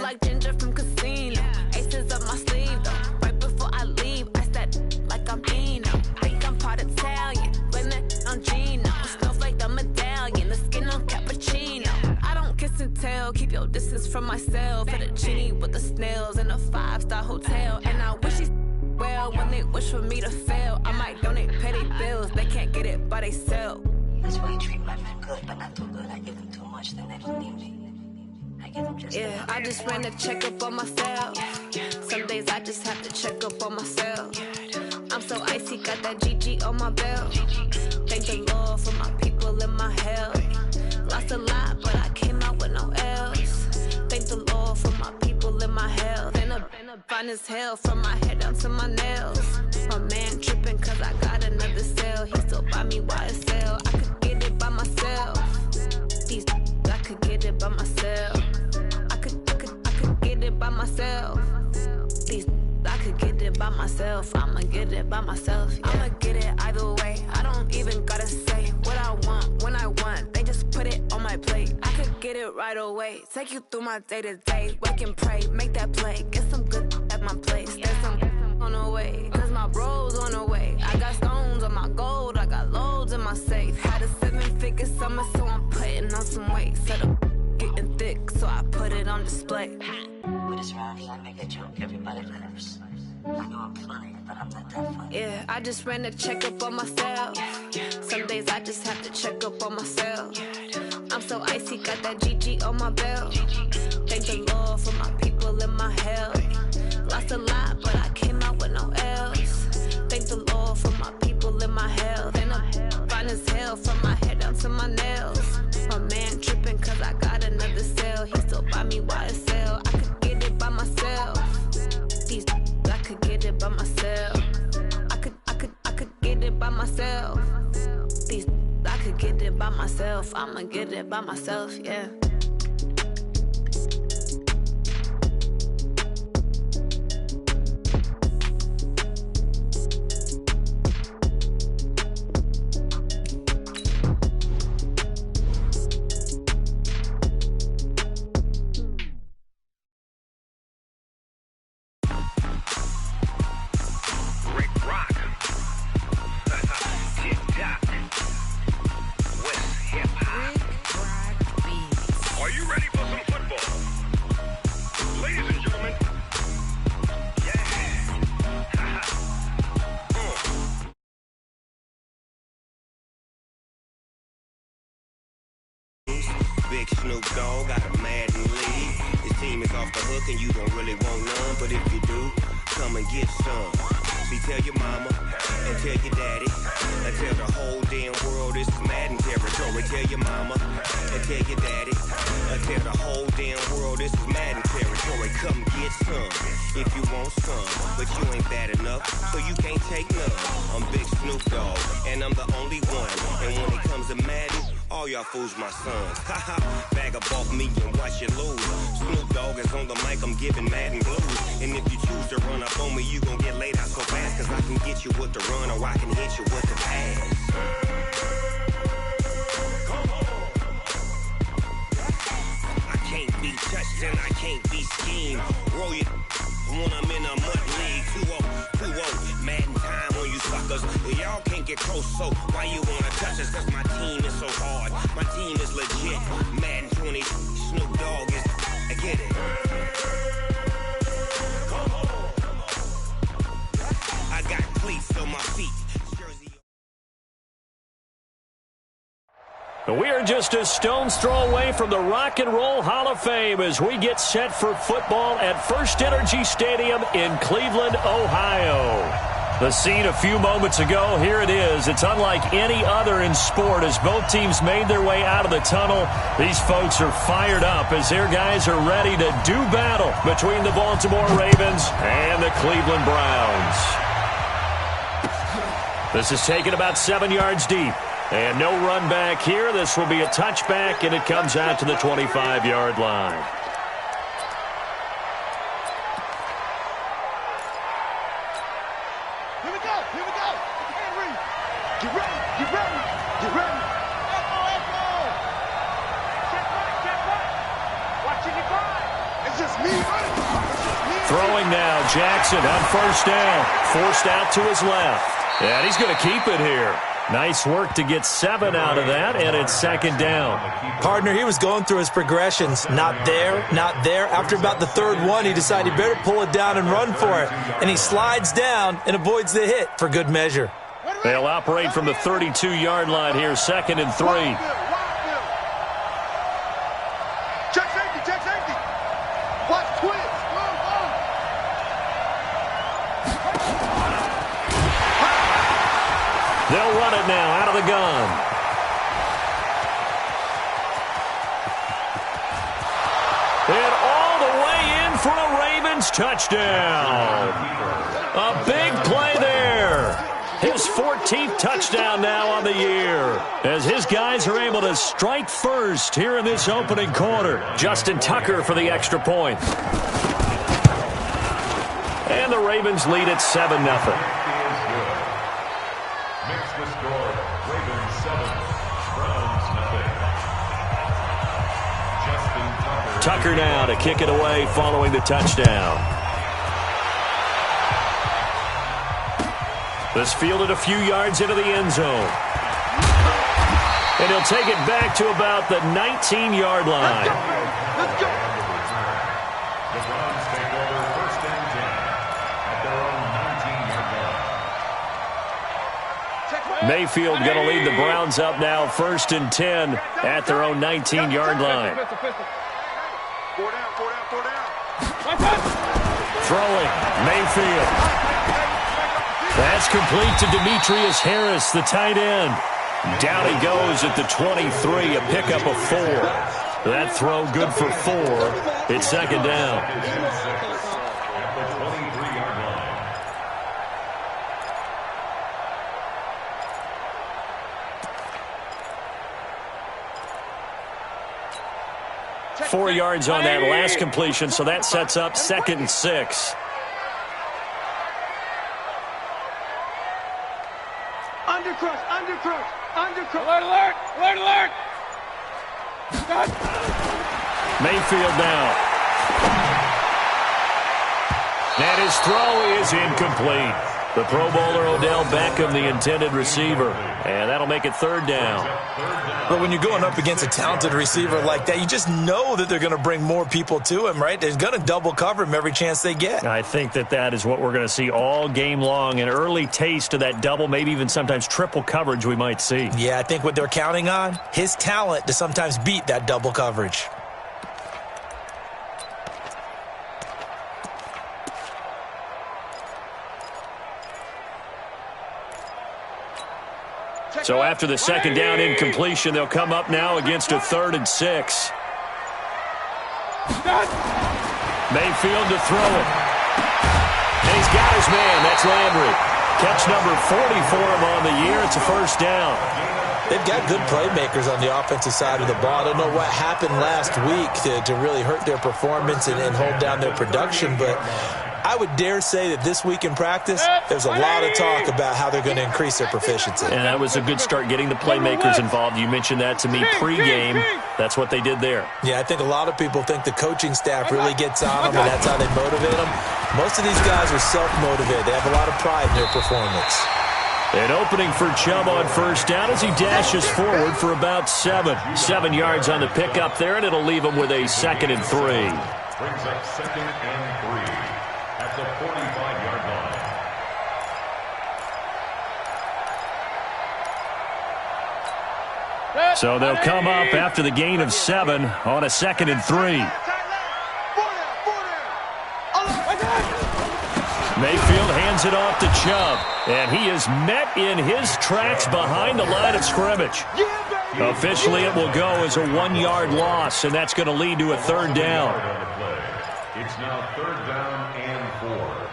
like Ginger from Casino. Aces up my sleeve though. Right before I leave, I said like I'm Eno. Think I'm part Italian, blame that on Gino. Snowflake the medallion, the skin on cappuccino. I don't kiss and tell, keep your distance from myself. For the genie with the snails in a 5-star hotel. And I wish he's well when they wish for me to fail. I might donate petty bills, they can't get it by themselves. That's why you treat my men good, but not too good. I give them too much, then they don't need me. I give them just enough. I just ran a checkup on myself. Some days I just have to check up on myself. I'm so icy, got that GG on my belt. Thank the Lord for my people in my health. Lost a lot, but I came out with no else. Thank the Lord for my people in my health. And a fine as hell from my head down to my nails. My man tripping cause I got another cell. He still buy me YSL. I could get it by myself. These I could get it by myself. I could get it by myself. These I could get it by myself. I'ma get it by myself. Yeah. I'ma get it either way. I don't even gotta say what I want when I want. They just put it on my plate. I could get it right away. Take you through my day to day. Wake and pray, make that play. Get some good at my place. There's some on the way, cause my bro's on the way. I got stones on my gold, I got loads in my safe. Had a 7-figure summer, so I'm putting on some weight. Set up getting thick, so I put it on display. With this round here, I make a joke, everybody laughs. I know I'm funny, but I'm not that funny. Yeah, I just ran a checkup on myself. Some days I just have to check up on myself. I'm so icy, got that GG on my belt. Thank the Lord for my people in my health. Lost a lot, but I came out with no else. Thank the Lord for my people in my health. And I'm fine as hell from my head down to my nails. My man tripping cause I got another cell. He still buy me YSL. I could get it by myself. These I could get it by myself. I could get it by myself. These I could get it by myself. I'ma get it by myself, yeah. Big Snoop Dogg got a Madden lead. His team is off the hook and you don't really want none. But if you do, come and get some. See, tell your mama and tell your daddy and tell the whole damn world this is Madden territory. Tell your mama and tell your daddy and tell the whole damn world this is Madden territory. Come get some if you want some. But you ain't bad enough, so you can't take none. I'm Big Snoop Dogg and I'm the only one. And when it comes to Madden, all y'all fools my sons. Haha, bag up off me and watch you lose. Snoop Dogg is on the mic, I'm giving Madden blues. And if you choose to run up on me, you gon' get laid out so fast. Cause I can get you with the run or I can hit you with the pass. I can't be touched and I can't be schemed. Roll you when I'm in a mud league. 2-0, Madden time on you suckers. Y'all can't get close, so why you wanna touch us? Cause my team is so hard, my team is legit. Madden 20, Snoop Dogg is, I get it. I got cleats on my feet. We are just a stone's throw away from the Rock and Roll Hall of Fame as we get set for football at First Energy Stadium in Cleveland, Ohio. The scene a few moments ago, here it is. It's unlike any other in sport as both teams made their way out of the tunnel. These folks are fired up as their guys are ready to do battle between the Baltimore Ravens and the Cleveland Browns. This is taken about 7 yards deep. And no run back here. This will be a touchback, and it comes out to the 25-yard line. Here we go. Henry, get ready. Echo. Check right. Watching it drive. It's just Throwing now, Jackson on first down. Forced out to his left. And he's going to keep it here. Nice work to get 7 out of that, and it's second down. Partner, he was going through his progressions. Not there, not there. After about the third one, he decided he better pull it down and run for it. And he slides down and avoids the hit for good measure. They'll operate from the 32-yard line here, 2nd and 3. Check safety, check safety. Watch twist. They'll run it now out of the gun. And all the way in for a Ravens touchdown. A big play there. His 14th touchdown now on the year, as his guys are able to strike first here in this opening quarter. Justin Tucker for the extra point. And the Ravens lead at 7-0. Tucker now to kick it away following the touchdown. This fielded a few yards into the end zone. And he'll take it back to about the 19-yard line. Let's go. The Browns take over 1st and 10 at their own 19-yard line. Mayfield going to lead the Browns up now 1st and 10 at their own 19-yard line. 4 down, 4 down, 4 down. Throwing, Mayfield. That's complete to Demetrius Harris, the tight end. Down he goes at the 23, a pickup of 4. That throw good for 4. It's second down. At the 23-yard line. 4 yards on that last completion, so that sets up 2nd and 6. Undercrush, undercrush, undercrush. Alert, alert, alert, alert. Mayfield now. And his throw is incomplete. The Pro Bowler Odell Beckham, the intended receiver. And that'll make it 3rd down. But when you're going up against a talented receiver like that, you just know that they're going to bring more people to him, right? They're going to double cover him every chance they get. I think that is what we're going to see all game long. An early taste of that double, maybe even sometimes triple coverage we might see. Yeah, I think what they're counting on, his talent to sometimes beat that double coverage. So after the second down incompletion, they'll come up now against a 3rd and 6. Mayfield to throw it. And he's got his man. That's Landry. Catch number 40 for him on the year. It's a 1st down. They've got good playmakers on the offensive side of the ball. I don't know what happened last week to really hurt their performance and hold down their production, but I would dare say that this week in practice, there's a lot of talk about how they're going to increase their proficiency. And that was a good start getting the playmakers involved. You mentioned that to me pregame. That's what they did there. Yeah, I think a lot of people think the coaching staff really gets on them, and that's how they motivate them. Most of these guys are self-motivated. They have a lot of pride in their performance. An opening for Chubb on 1st down as he dashes forward for about 7. 7 yards on the pickup there, and it'll leave him with a 2nd and 3. Brings up 2nd and 3 at the 45-yard line. So they'll come up after the gain of 7 on a 2nd and 3. Mayfield hands it off to Chubb, and he is met in his tracks behind the line of scrimmage. Officially, it will go as a 1-yard loss, and that's going to lead to a 3rd down. It's now 3rd down and 4.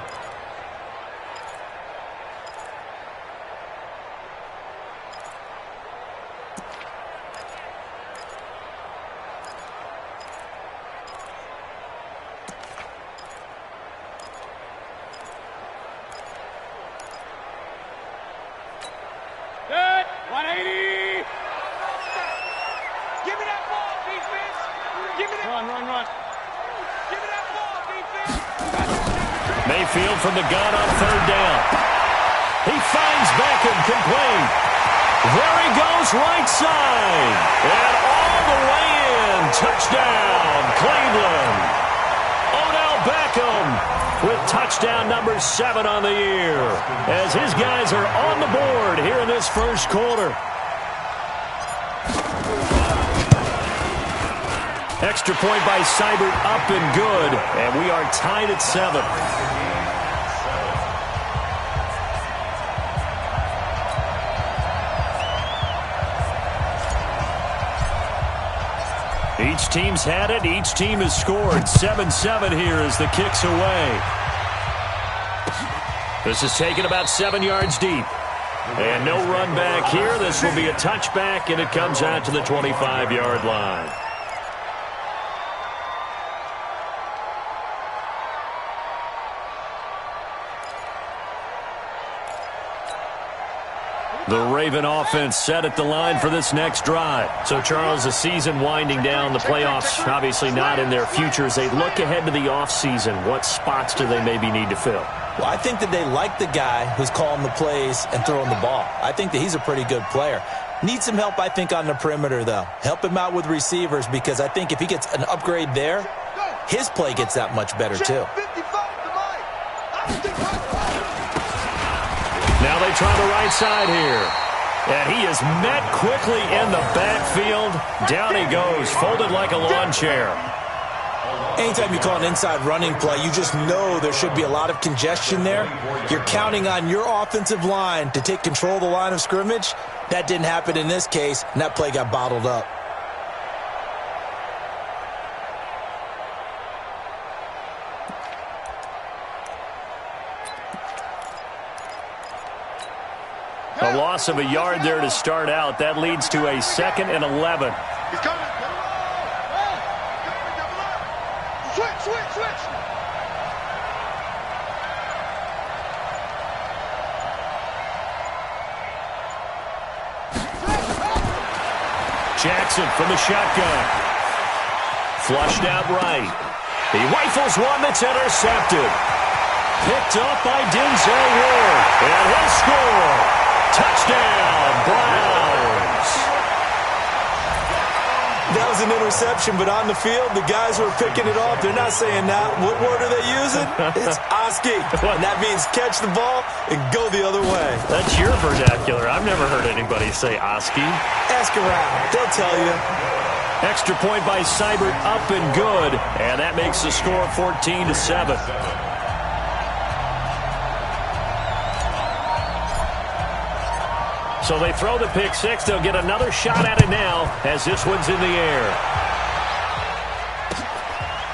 Good. 180. Give me that ball, defense. Give me that. Run, run, run. Give me that ball. Mayfield from the gun on third down. He finds Beckham complete. There he goes, right side. And all the way in. Touchdown, Cleveland. Odell Beckham with touchdown number 7 on the year, as his guys are on the board here in this first quarter. Extra point by Seibert, up and good, and we are tied at 7. Each team's had it. Each team has scored. 7-7 here as the kick's away. This is taken about 7 yards deep. And no run back here. This will be a touchback, and it comes out to the 25-yard line. The Raven offense set at the line for this next drive. So, Charles, the season winding down, the playoffs obviously not in their future. As they look ahead to the offseason, what spots do they maybe need to fill? Well, I think that they like the guy who's calling the plays and throwing the ball. I think that he's a pretty good player. Needs some help, I think, on the perimeter, though. Help him out with receivers, because I think if he gets an upgrade there, his play gets that much better, too. Now they try the right side here. And he is met quickly in the backfield. Down he goes, folded like a lawn chair. Anytime you call an inside running play, you just know there should be a lot of congestion there. You're counting on your offensive line to take control of the line of scrimmage. That didn't happen in this case, and that play got bottled up. A loss of a yard there to start out. That leads to a 2nd and 11. He's coming. Switch. Jackson from the shotgun. Flushed out right. He rifles one that's intercepted. Picked up by Denzel Ward. And he'll score. Touchdown, Browns. That was an interception, but on the field, the guys who are picking it off, they're not saying that. What word are they using? It's Oski. And that means catch the ball and go the other way. That's your vernacular. I've never heard anybody say Oski. Ask around. They'll tell you. Extra point by Seibert, up and good. And that makes the score 14-7. So they throw the pick six. They'll get another shot at it now as this one's in the air.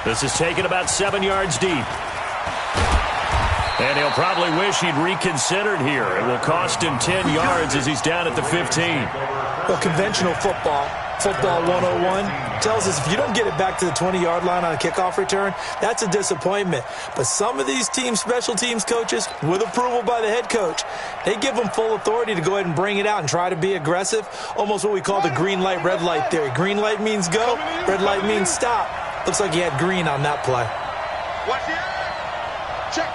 This is taken about 7 yards deep. And he'll probably wish he'd reconsidered here. It will cost him 10 yards as he's down at the 15. Well, conventional football 101, tells us if you don't get it back to the 20-yard line on a kickoff return, that's a disappointment. But some of these teams, special teams coaches, with approval by the head coach, they give them full authority to go ahead and bring it out and try to be aggressive, almost what we call the green light, red light theory. Green light means go, red light means stop. Looks like he had green on that play. Watch the check.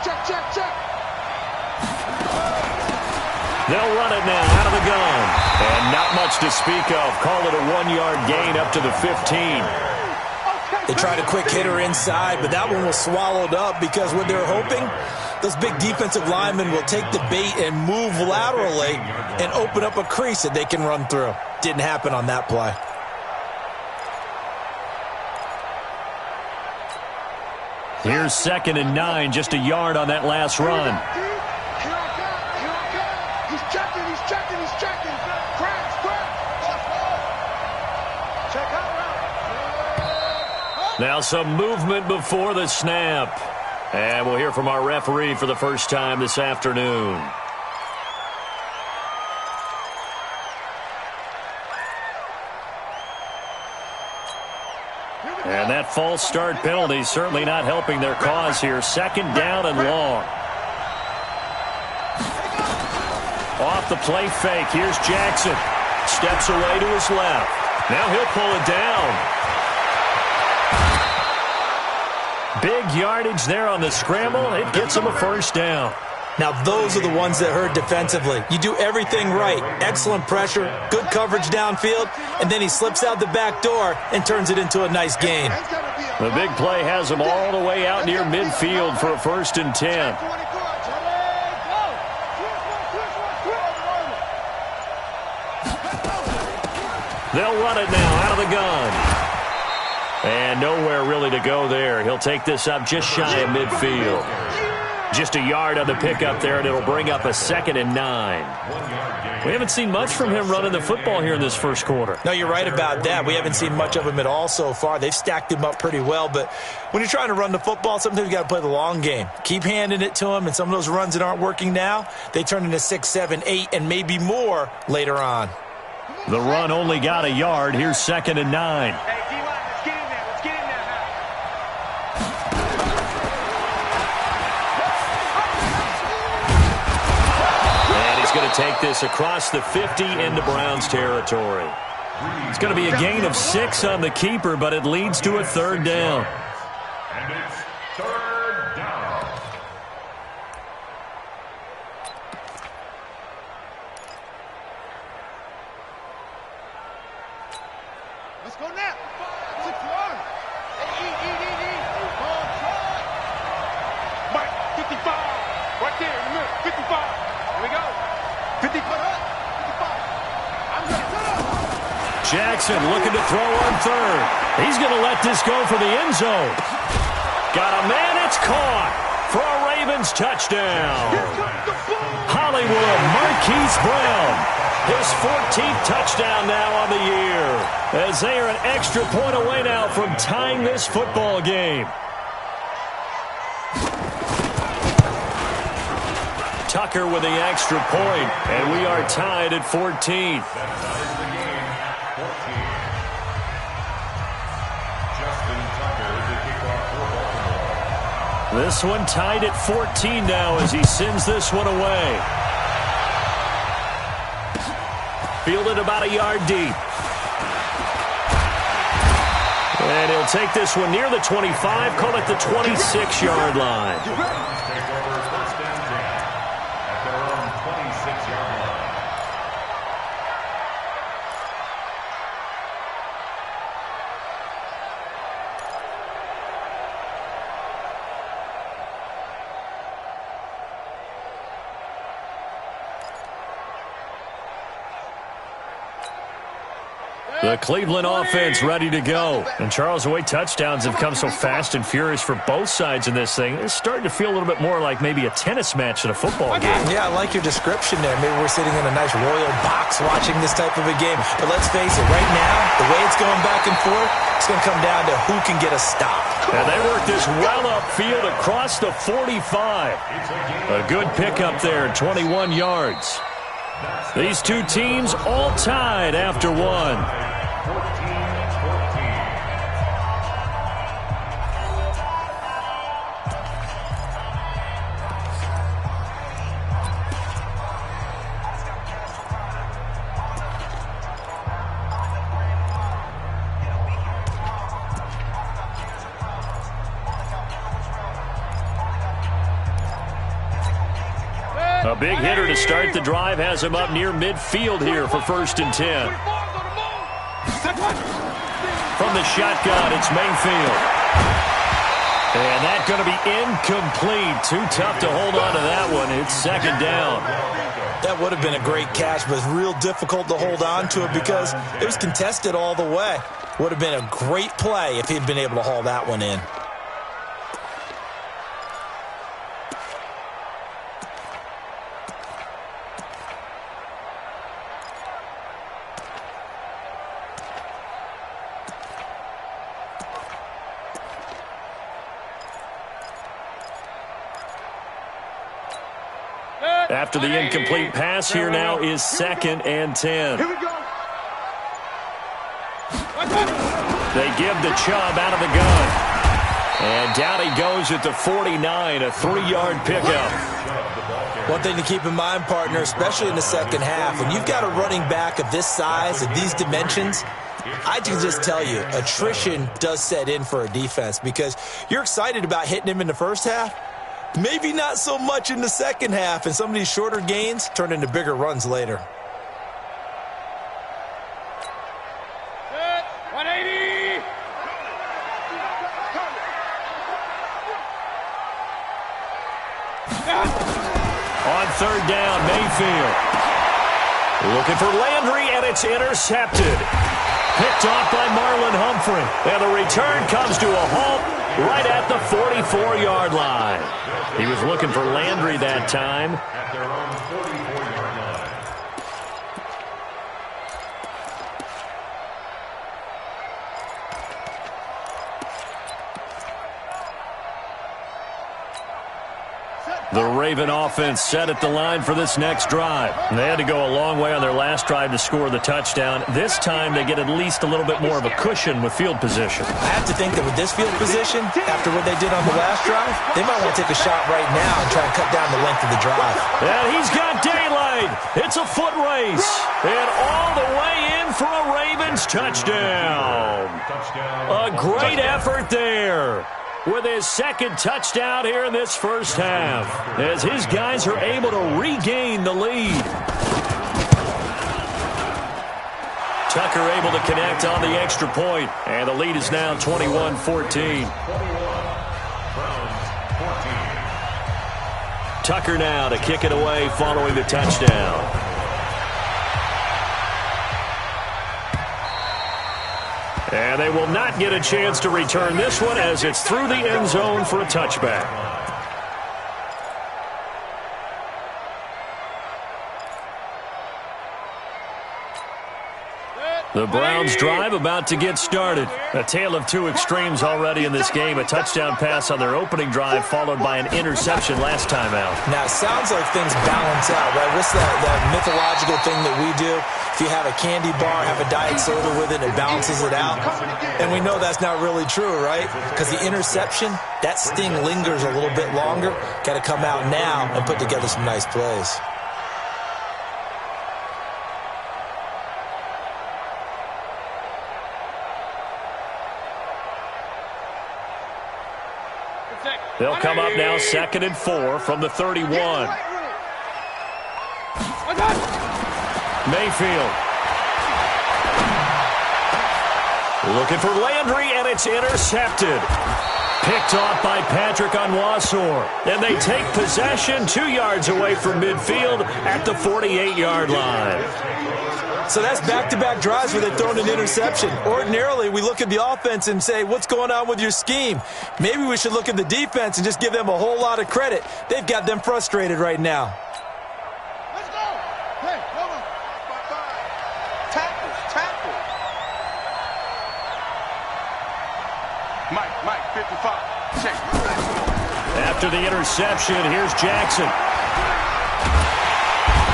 They'll run it now out of the gun. And not much to speak of. Call it a 1-yard gain up to the 15. They tried a quick hitter inside, but that one was swallowed up because what they're hoping, those big defensive linemen will take the bait and move laterally and open up a crease that they can run through. Didn't happen on that play. Here's 2nd and 9, just a yard on that last run. He's checking. Crash. Check out. Now some movement before the snap. And we'll hear from our referee for the first time this afternoon. And that false start penalty certainly not helping their cause here. 2nd down and long. Off the play fake. Here's Jackson. Steps away to his left. Now he'll pull it down. Big yardage there on the scramble. It gets him a first down. Now, those are the ones that hurt defensively. You do everything right. Excellent pressure, good coverage downfield, and then he slips out the back door and turns it into a nice gain. The big play has him all the way out near midfield for a 1st and 10. They'll run it now out of the gun. And nowhere really to go there. He'll take this up just shy of midfield. Just a yard on the pickup there, and it'll bring up a 2nd and 9. We haven't seen much from him running the football here in this first quarter. No, you're right about that. We haven't seen much of him at all so far. They've stacked him up pretty well, but when you're trying to run the football, sometimes you got to play the long game. Keep handing it to him, and some of those runs that aren't working now, they turn into 6, 7, 8, and maybe more later on. The run only got a yard. Here's 2nd and 9. Going to take this across the 50 into Browns territory. It's going to be a gain of 6 on the keeper, but it leads to a 3rd down. And it's 3rd down. Let's go now. 6 yards. Mike, 55. Right there in the middle. 55. Here we go. 55. Jackson looking to throw on 3rd. He's going to let this go for the end zone. Got a man. It's caught for a Ravens touchdown. Hollywood Marquise Brown. His 14th touchdown now on the year. As they are an extra point away now from tying this football game. Tucker with the extra point, and we are tied at 14. This one tied at 14 now as he sends this one away. Fielded about a yard deep. And he'll take this one near the 25, call it the 26-yard line. The Cleveland offense ready to go. And, Charles, the way touchdowns have come so fast and furious for both sides in this thing, it's starting to feel a little bit more like maybe a tennis match than a football game. Yeah, I like your description there. Maybe we're sitting in a nice royal box watching this type of a game. But let's face it, right now, the way it's going back and forth, it's going to come down to who can get a stop. And they work this well upfield across the 45. A good pickup there, 21 yards. These two teams all tied after one. 14-14. A big hitter to start the drive has him up near midfield here for 1st and 10. From the shotgun, it's Mayfield. And that's going to be incomplete. Too tough to hold on to that one. It's 2nd down. That would have been a great catch, but it's real difficult to hold on to it because it was contested all the way. Would have been a great play if he'd been able to haul that one in. After the incomplete pass, here now is 2nd and 10. Here we go. They give the Chubb out of the gun. And down he goes at the 49, a 3-yard pickup. One thing to keep in mind, partner, especially in the second half, when you've got a running back of this size, of these dimensions, I can just tell you, attrition does set in for a defense because you're excited about hitting him in the first half. Maybe not so much in the second half, and some of these shorter gains turn into bigger runs later. 180. On third down, Mayfield. Looking for Landry, and it's intercepted. Picked off by Marlon Humphrey. And the return comes to a halt right at the 44-yard line. He was looking for Landry that time. At their own 44-yard line. The Raven offense set at the line for this next drive. They had to go a long way on their last drive to score the touchdown. This time they get at least a little bit more of a cushion with field position. I have to think that with this field position, after what they did on the last drive, they might want to take a shot right now and try and cut down the length of the drive. And he's got daylight. It's a foot race. And all the way in for a Ravens touchdown. A great effort there, with his second touchdown here in this first half, as his guys are able to regain the lead. Tucker able to connect on the extra point, and the lead is now 21-14. Tucker now to kick it away following the touchdown. And they will not get a chance to return this one as it's through the end zone for a touchback. The Browns drive about to get started. A tale of two extremes already in this game. A touchdown pass on their opening drive followed by an interception last time out. Now, it sounds like things balance out, right? What's that mythological thing that we do? If you have a candy bar, have a diet soda with it, it balances it out. And we know that's not really true, right? Because the interception, that sting lingers a little bit longer. Got to come out now and put together some nice plays. They'll come up now 2nd and 4 from the 31. Mayfield. Looking for Landry, and it's intercepted. Picked off by Patrick Onwuasor. And they take possession 2 yards away from midfield at the 48-yard line. So that's back-to-back drives where they've thrown an interception. Ordinarily, we look at the offense and say, what's going on with your scheme? Maybe we should look at the defense and just give them a whole lot of credit. They've got them frustrated right now. Let's go. Hey, come on. Tackle. Mike, 55. Check. After the interception, here's Jackson.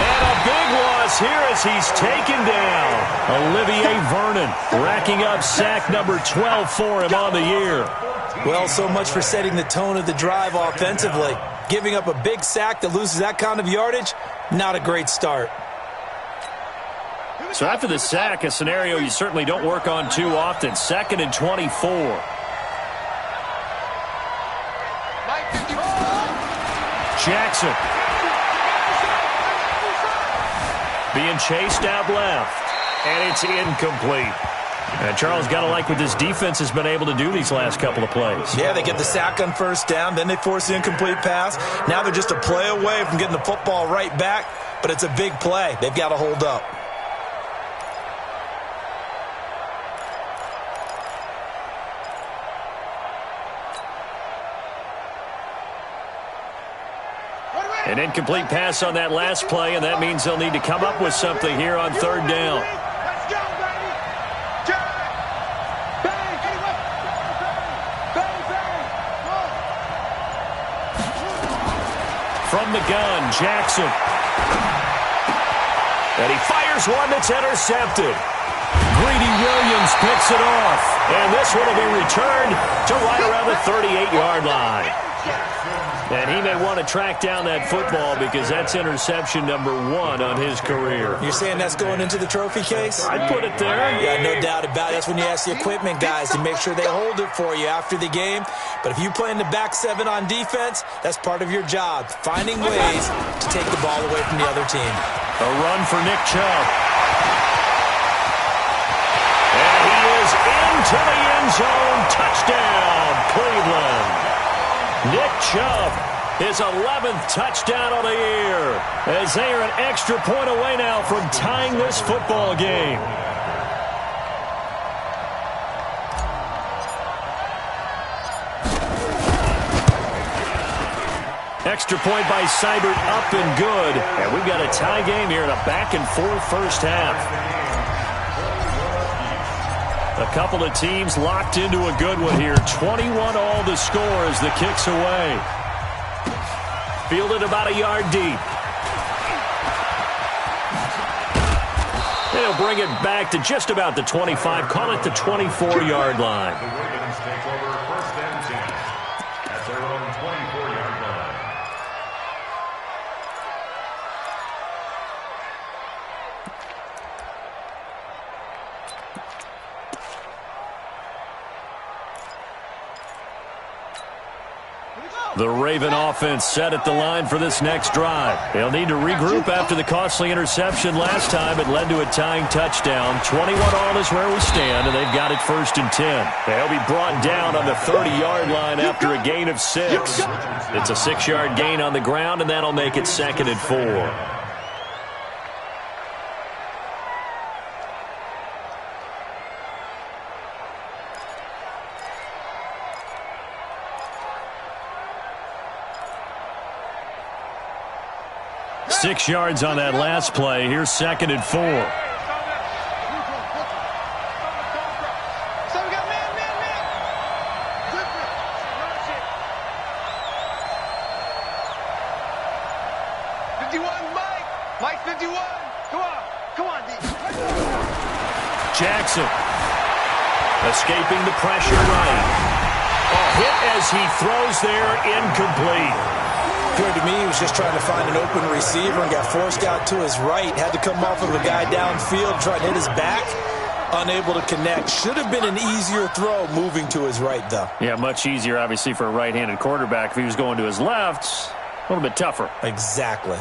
And a big loss here as he's taken down. Olivier Vernon racking up sack number 12 for him on the year. Well, so much for setting the tone of the drive offensively. Giving up a big sack that loses that kind of yardage, not a great start. So after the sack, a scenario you certainly don't work on too often. 2nd and 24. Jackson. Being chased out left. And it's incomplete. And Charles, got to like what this defense has been able to do these last couple of plays. Yeah, they get the sack on first down, then they force the incomplete pass. Now they're just a play away from getting the football right back, but it's a big play. They've got to hold up. An incomplete pass on that last play, and that means they'll need to come up with something here on third down. Let's go, baby. Bang. From the gun, Jackson. And he fires one that's intercepted. Greedy Williams picks it off. And this one will be returned to right around the 38-yard line. And he may want to track down that football because that's interception number 1 on his career. You're saying that's going into the trophy case? I'd put it there. Yeah, no doubt about it. That's when you ask the equipment guys to make sure they hold it for you after the game. But if you play in the back 7 on defense, that's part of your job, finding ways to take the ball away from the other team. A run for Nick Chubb. And he is into the end zone. Touchdown, Cleveland. Nick Chubb, his 11th touchdown of the year, as they are an extra point away now from tying this football game. Extra point by Seibert, up and good. And we've got a tie game here in a back-and-forth first half. A couple of teams locked into a good one here. 21 all the score as the kick's away. Fielded about a yard deep. They'll bring it back to just about the 25. Call it the 24-yard line. The Ravens take over first and 10 at their own 24-yard line. The Raven offense set at the line for this next drive. They'll need to regroup after the costly interception last time. It led to a tying touchdown. 21 all is where we stand, and they've got it first and 10. They'll be brought down on the 30-yard line after a gain of 6. It's a 6-yard gain on the ground, and that'll make it 2nd and 4. Six yards on that last play. Here's 2nd and 4. Jackson escaping the pressure right. A hit as he throws there, incomplete. Appeared to me he was just trying to find an open receiver and got forced out to his right. Had to come off of a guy downfield, try to hit his back. Unable to connect. Should have been an easier throw moving to his right, though. Yeah, much easier, obviously, for a right-handed quarterback. If he was going to his left, a little bit tougher. Exactly.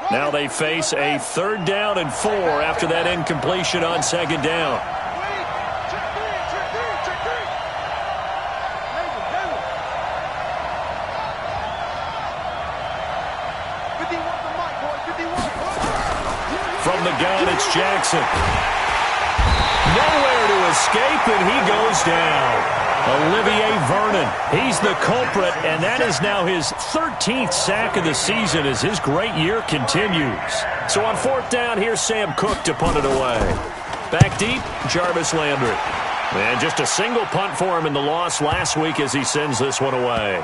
Now they face a 3rd down and 4 after that incompletion on 2nd down. From the gun, it's Jackson. Nowhere to escape, and he goes down. Olivier Vernon, he's the culprit, and that is now his 13th sack of the season as his great year continues. So on 4th down, here's Sam Cook to punt it away. Back deep, Jarvis Landry. And just a single punt for him in the loss last week as he sends this one away.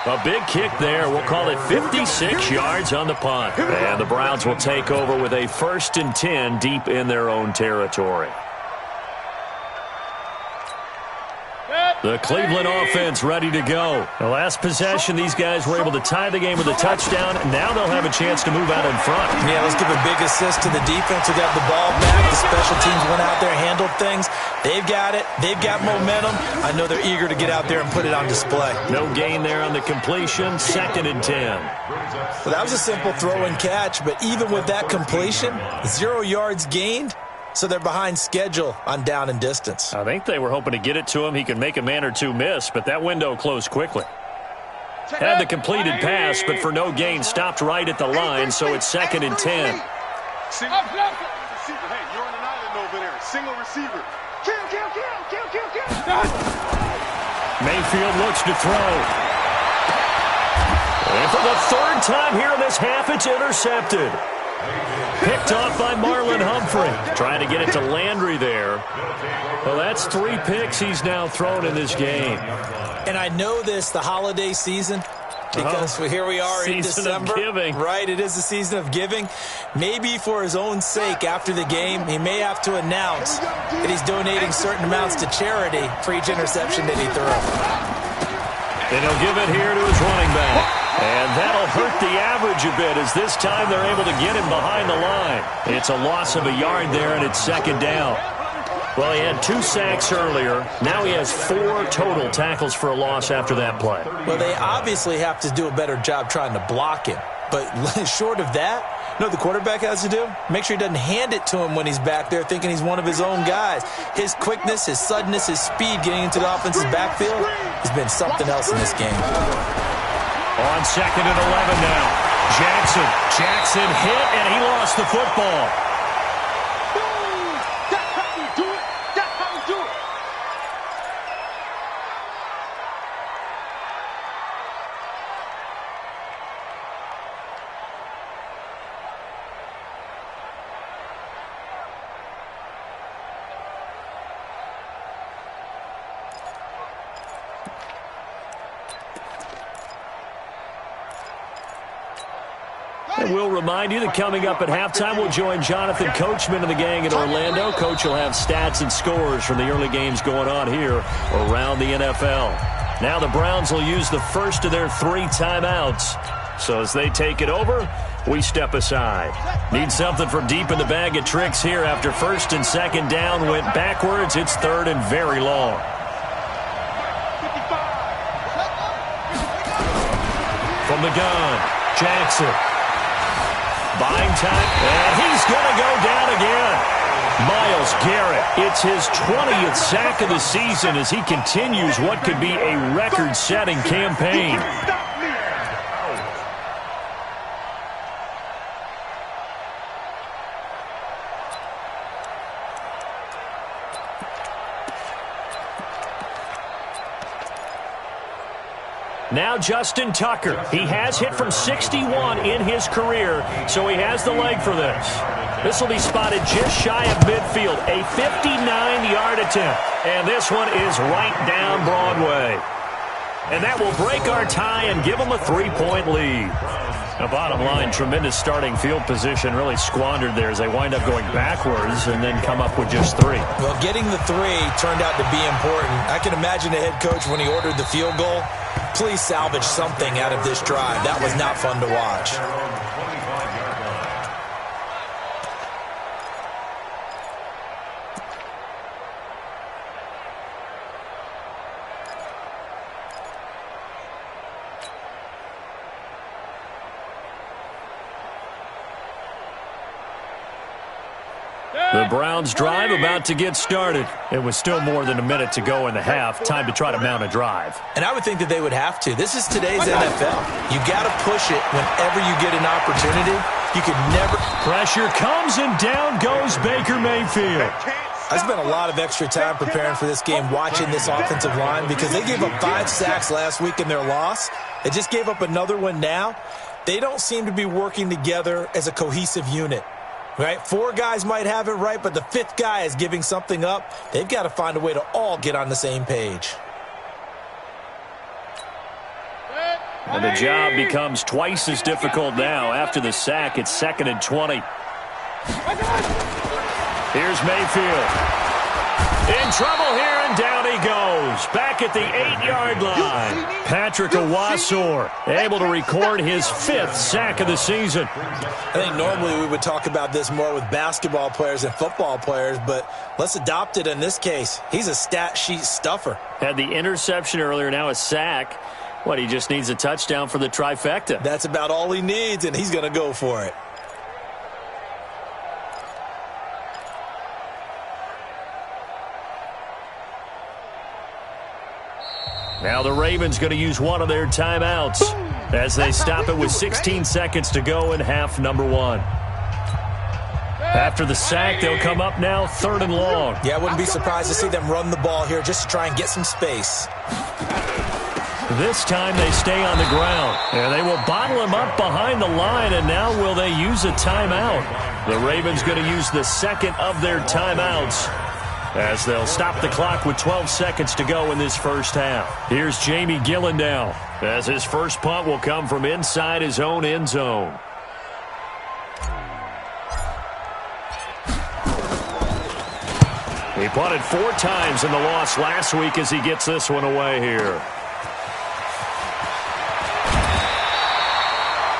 A big kick there. We'll call it 56 yards on the punt. And the Browns will take over with a 1st and 10 deep in their own territory. The Cleveland offense ready to go. The last possession, these guys were able to tie the game with a touchdown. Now they'll have a chance to move out in front. Yeah, let's give a big assist to the defense who got the ball back. The special teams went out there, handled things. They've got it. They've got momentum. I know they're eager to get out there and put it on display. No gain there on the completion. 2nd and 10. Well, that was a simple throw and catch, but even with that completion, 0 yards gained. So they're behind schedule on down and distance. I think they were hoping to get it to him. He could make a man or two miss, but that window closed quickly. Had the completed pass, but for no gain, stopped right at the line, so it's 2nd and 10. Hey, you're on an island over there. Single receiver. Kill. Mayfield looks to throw. And for the 3rd time here in this half, it's intercepted. Picked off by Marlon Humphrey. Trying to get it to Landry there. Well, that's 3 picks he's now thrown in this game. And I know this, the holiday season, because here we are in December. Season of giving. Right, it is the season of giving. Maybe for his own sake, after the game, he may have to announce that he's donating certain amounts to charity for each interception that he threw. And he'll give it here to his running back. And that'll hurt the average a bit, as this time they're able to get him behind the line. It's a loss of a yard there, and it's second down. Well, he had 2 sacks earlier. Now he has 4 total tackles for a loss after that play. Well, they obviously have to do a better job trying to block him. But short of that, you know what the quarterback has to do? Make sure he doesn't hand it to him when he's back there thinking he's one of his own guys. His quickness, his suddenness, his speed getting into the offense's backfield has been something else in this game. On 2nd and 11 now. Jackson hit, and he lost the football. And we'll remind you that coming up at halftime, we'll join Jonathan Coachman and the gang in Orlando. Coach will have stats and scores from the early games going on here around the NFL. Now the Browns will use the first of their 3 timeouts. So as they take it over, we step aside. Need something from deep in the bag of tricks here after 1st and 2nd down went backwards. It's 3rd and very long. From the gun, Jackson. Buying time, and he's going to go down again. Myles Garrett, it's his 20th sack of the season as he continues what could be a record-setting campaign. Now Justin Tucker. He has hit from 61 in his career, so he has the leg for this. This will be spotted just shy of midfield, a 59-yard attempt. And this one is right down Broadway. And that will break our tie and give them a 3-point lead. Now, bottom line, tremendous starting field position, really squandered there as they wind up going backwards and then come up with just 3. Well, getting the 3 turned out to be important. I can imagine the head coach when he ordered the field goal. Please salvage something out of this drive. That was not fun to watch. The Browns drive about to get started. It was still more than a minute to go in the half. Time to try to mount a drive. And I would think that they would have to. This is today's NFL. You got to push it whenever you get an opportunity. You could never. Pressure comes and down goes Baker Mayfield. I spent a lot of extra time preparing for this game watching this offensive line because they gave up 5 sacks last week in their loss. They just gave up another one now. They don't seem to be working together as a cohesive unit. Right? 4 guys might have it right, but the 5th guy is giving something up. They've got to find a way to all get on the same page. And the job becomes twice as difficult now. After the sack, it's 2nd and 20. Here's Mayfield. In trouble here, and down he goes. Back at the 8-yard line. Patrick Owasor able to record his 5th sack of the season. I think normally we would talk about this more with basketball players and football players, but let's adopt it in this case. He's a stat sheet stuffer. Had the interception earlier, now a sack. What, he just needs a touchdown for the trifecta. That's about all he needs, and he's going to go for it. Now the Ravens going to use one of their timeouts as they stop it with 16 seconds to go in half number 1. After the sack, they'll come up now 3rd and long. Yeah, I wouldn't be surprised to see them run the ball here just to try and get some space. This time they stay on the ground. And they will bottle him up behind the line, and now will they use a timeout? The Ravens going to use the 2nd of their timeouts as they'll stop the clock with 12 seconds to go in this first half. Here's Jamie Gillen now, as his first punt will come from inside his own end zone. He punted 4 times in the loss last week as he gets this one away here.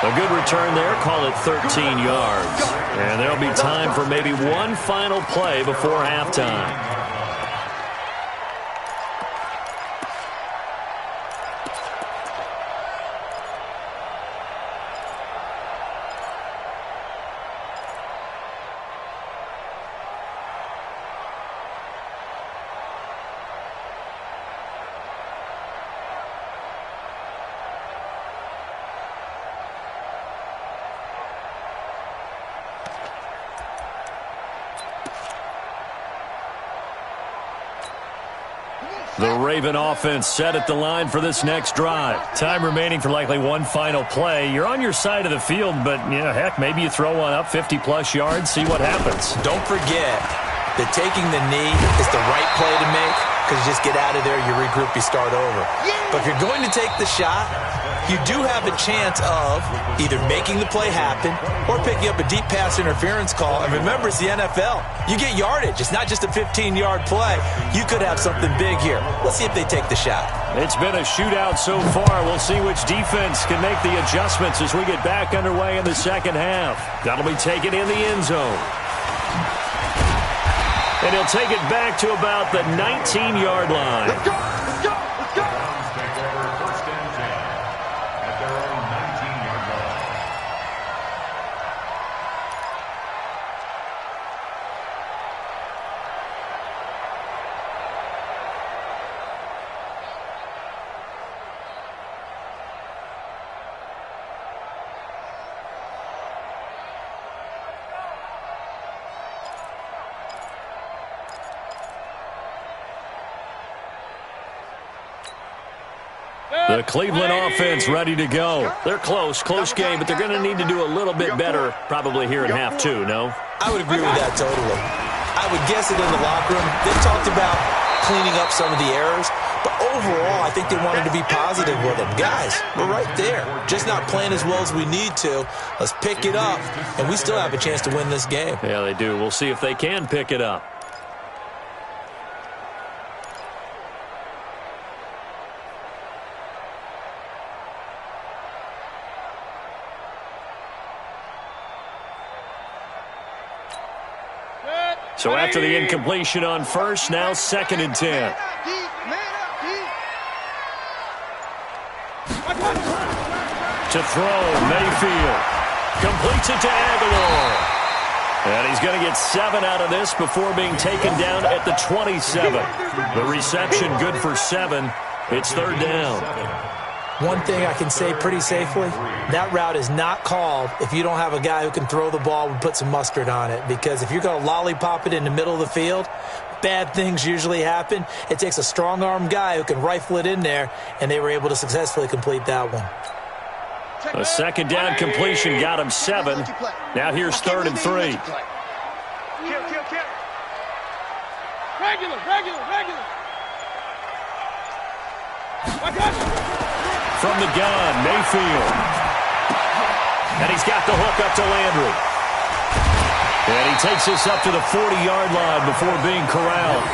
A good return there, call it 13 yards. And there'll be time for maybe one final play before halftime. The Raven offense set at the line for this next drive. Time remaining for likely one final play. You're on your side of the field, but, heck, maybe you throw one up 50-plus yards, see what happens. Don't forget that taking the knee is the right play to make, because you just get out of there, you regroup, you start over. But if you're going to take the shot, you do have a chance of either making the play happen or picking up a deep pass interference call. And remember, it's the NFL. You get yardage. It's not just a 15-yard play. You could have something big here. Let's see if they take the shot. It's been a shootout so far. We'll see which defense can make the adjustments as we get back underway in the second half. That'll be taken in the end zone. And he'll take it back to about the 19-yard line. Let's go! Let's go! Let's go! Take over first and 10 at their own 19-yard line. The Cleveland offense ready to go. They're close game, but they're going to need to do a little bit better probably here in half two, no? I would agree with that totally. I would guess it in the locker room. They've talked about cleaning up some of the errors, but overall, I think they wanted to be positive with them. Guys, we're right there. Just not playing as well as we need to. Let's pick it up, and we still have a chance to win this game. Yeah, they do. We'll see if they can pick it up. So after the incompletion on first, now 2nd and 10. To throw, Mayfield. Completes it to Aguilar. And he's going to get 7 out of this before being taken down at the 27. The reception good for 7. It's 3rd down. One thing I can say pretty safely, that route is not called if you don't have a guy who can throw the ball and put some mustard on it. Because if you're going to lollipop it in the middle of the field, bad things usually happen. It takes a strong-arm guy who can rifle it in there, and they were able to successfully complete that one. A 2nd down completion got him 7. Now here's 3rd and 3. Regular. From the gun, Mayfield. And he's got the hook up to Landry. And he takes this up to the 40-yard line before being corralled.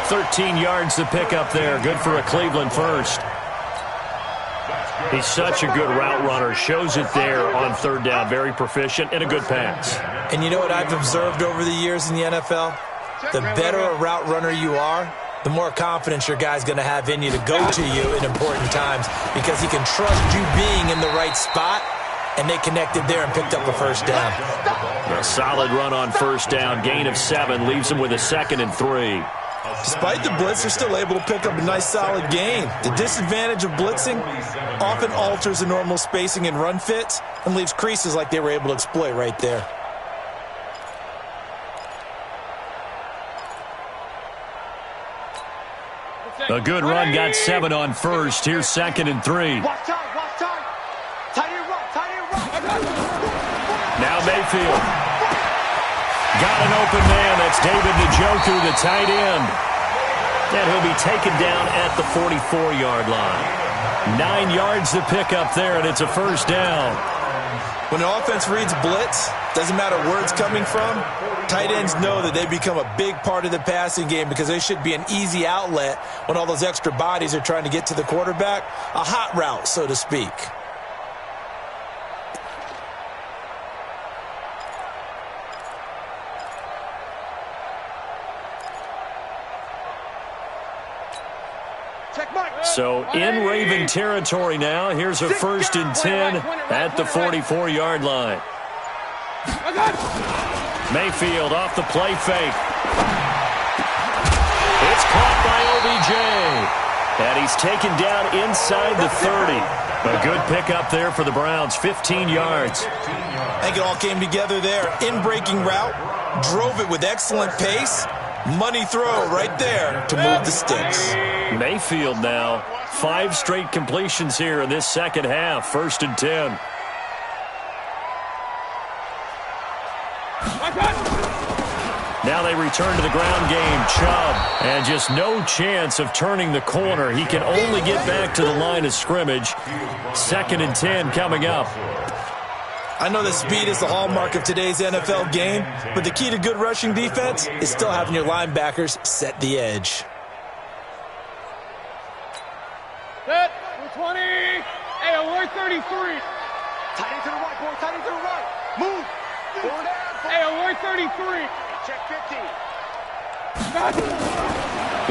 13 yards to pick up there. Good for a Cleveland first. He's such a good route runner. Shows it there on 3rd down. Very proficient and a good pass. And you know what I've observed over the years in the NFL? The better a route runner you are, the more confidence your guy's going to have in you to go to you in important times, because he can trust you being in the right spot, and they connected there and picked up a 1st down. A solid run on 1st down. Gain of 7 leaves him with a 2nd and 3. Despite the blitz, they're still able to pick up a nice solid gain. The disadvantage of blitzing often alters the normal spacing and run fits and leaves creases like they were able to exploit right there. A good run, got 7 on first. Here's 2nd and 3. Watch time. Tight end run. Now Mayfield. Got an open man. That's David Njoku, the tight end. And he'll be taken down at the 44-yard line. 9 yards to pick up there, and it's a first down. When an offense reads blitz, doesn't matter where it's coming from, tight ends know that they become a big part of the passing game because they should be an easy outlet when all those extra bodies are trying to get to the quarterback. A hot route, so to speak. So in Raven territory now. Here's a 1st and 10 at the 44-yard line. Mayfield off the play fake. It's caught by OBJ. And he's taken down inside the 30. A good pickup there for the Browns, 15 yards. I think it all came together there. In-breaking route, drove it with excellent pace. Money throw right there to move the sticks. Mayfield now, 5 straight completions here in this second half. 1st and 10. Now they return to the ground game. Chubb, and just no chance of turning the corner. He can only get back to the line of scrimmage. 2nd and 10 coming up. I know that speed is the hallmark of today's NFL game, but the key to good rushing defense is still having your linebackers set the edge. Set. 20. Hey, alert 33. Tight end to the right, boy. Tight end to the right. Move. Forward down. Hey, alert 33. Check 50.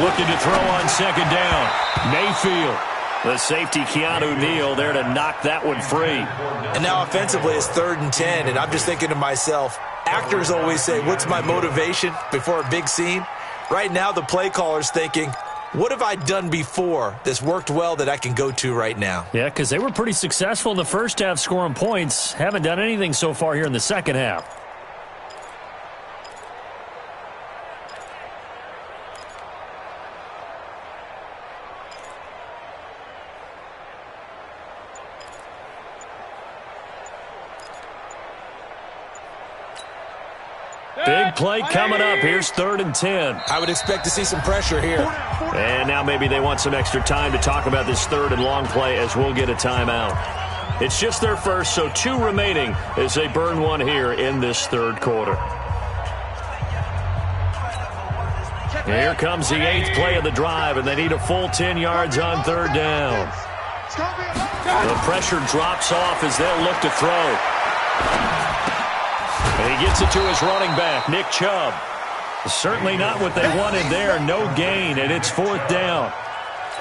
Looking to throw on 2nd down. Mayfield. The safety, Keanu Neal, there to knock that one free. And now offensively, it's 3rd and 10, and I'm just thinking to myself, actors always say, what's my motivation before a big scene? Right now, the play caller's thinking, what have I done before that's worked well that I can go to right now? Yeah, because they were pretty successful in the first half scoring points. Haven't done anything so far here in the second half. Big play coming up. Here's 3rd and 10. I would expect to see some pressure here. And now maybe they want some extra time to talk about this 3rd and long play as we'll get a timeout. It's just their first, so 2 remaining as they burn one here in this 3rd quarter. And here comes the 8th play of the drive, and they need a full 10 yards on 3rd down. The pressure drops off as they'll look to throw. And he gets it to his running back, Nick Chubb. Certainly not what they wanted there. No gain, and it's 4th down.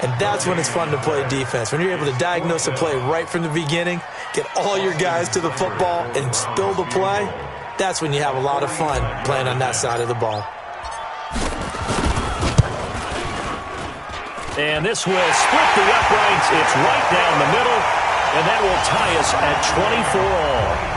And that's when it's fun to play defense. When you're able to diagnose a play right from the beginning, get all your guys to the football, and spill the play, that's when you have a lot of fun playing on that side of the ball. And this will split the uprights. It's right down the middle, and that will tie us at 24 all.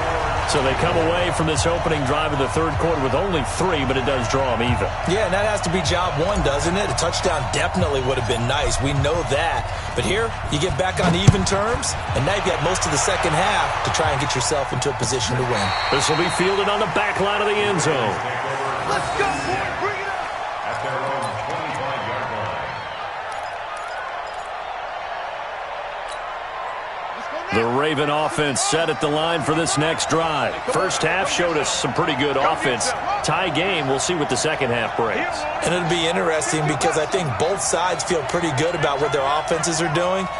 So they come away from this opening drive in the 3rd quarter with only 3, but it does draw them even. Yeah, and that has to be job 1, doesn't it? A touchdown definitely would have been nice. We know that. But here, you get back on even terms, and now you've got most of the second half to try and get yourself into a position to win. This will be fielded on the back line of the end zone. Let's go, boy. Bring it up. At their own 25-yard line. The Raven offense set at the line for this next drive. First half showed us some pretty good offense. Tie game, we'll see what the second half brings. And it'll be interesting because I think both sides feel pretty good about what their offenses are doing.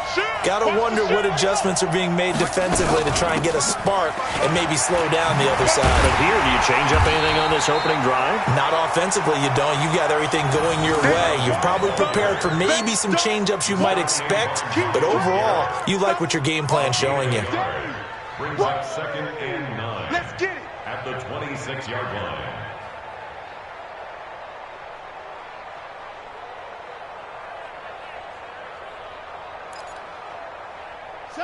Got to wonder what adjustments are being made defensively to try and get a spark and maybe slow down the other side. But here, do you change up anything on this opening drive? Not offensively, you don't. You got everything going your way. You're probably prepared for maybe some change-ups you might expect, but overall, you like what your game plan's showing you. Brings up 2nd and 9. Let's get it. At the 26-yard line.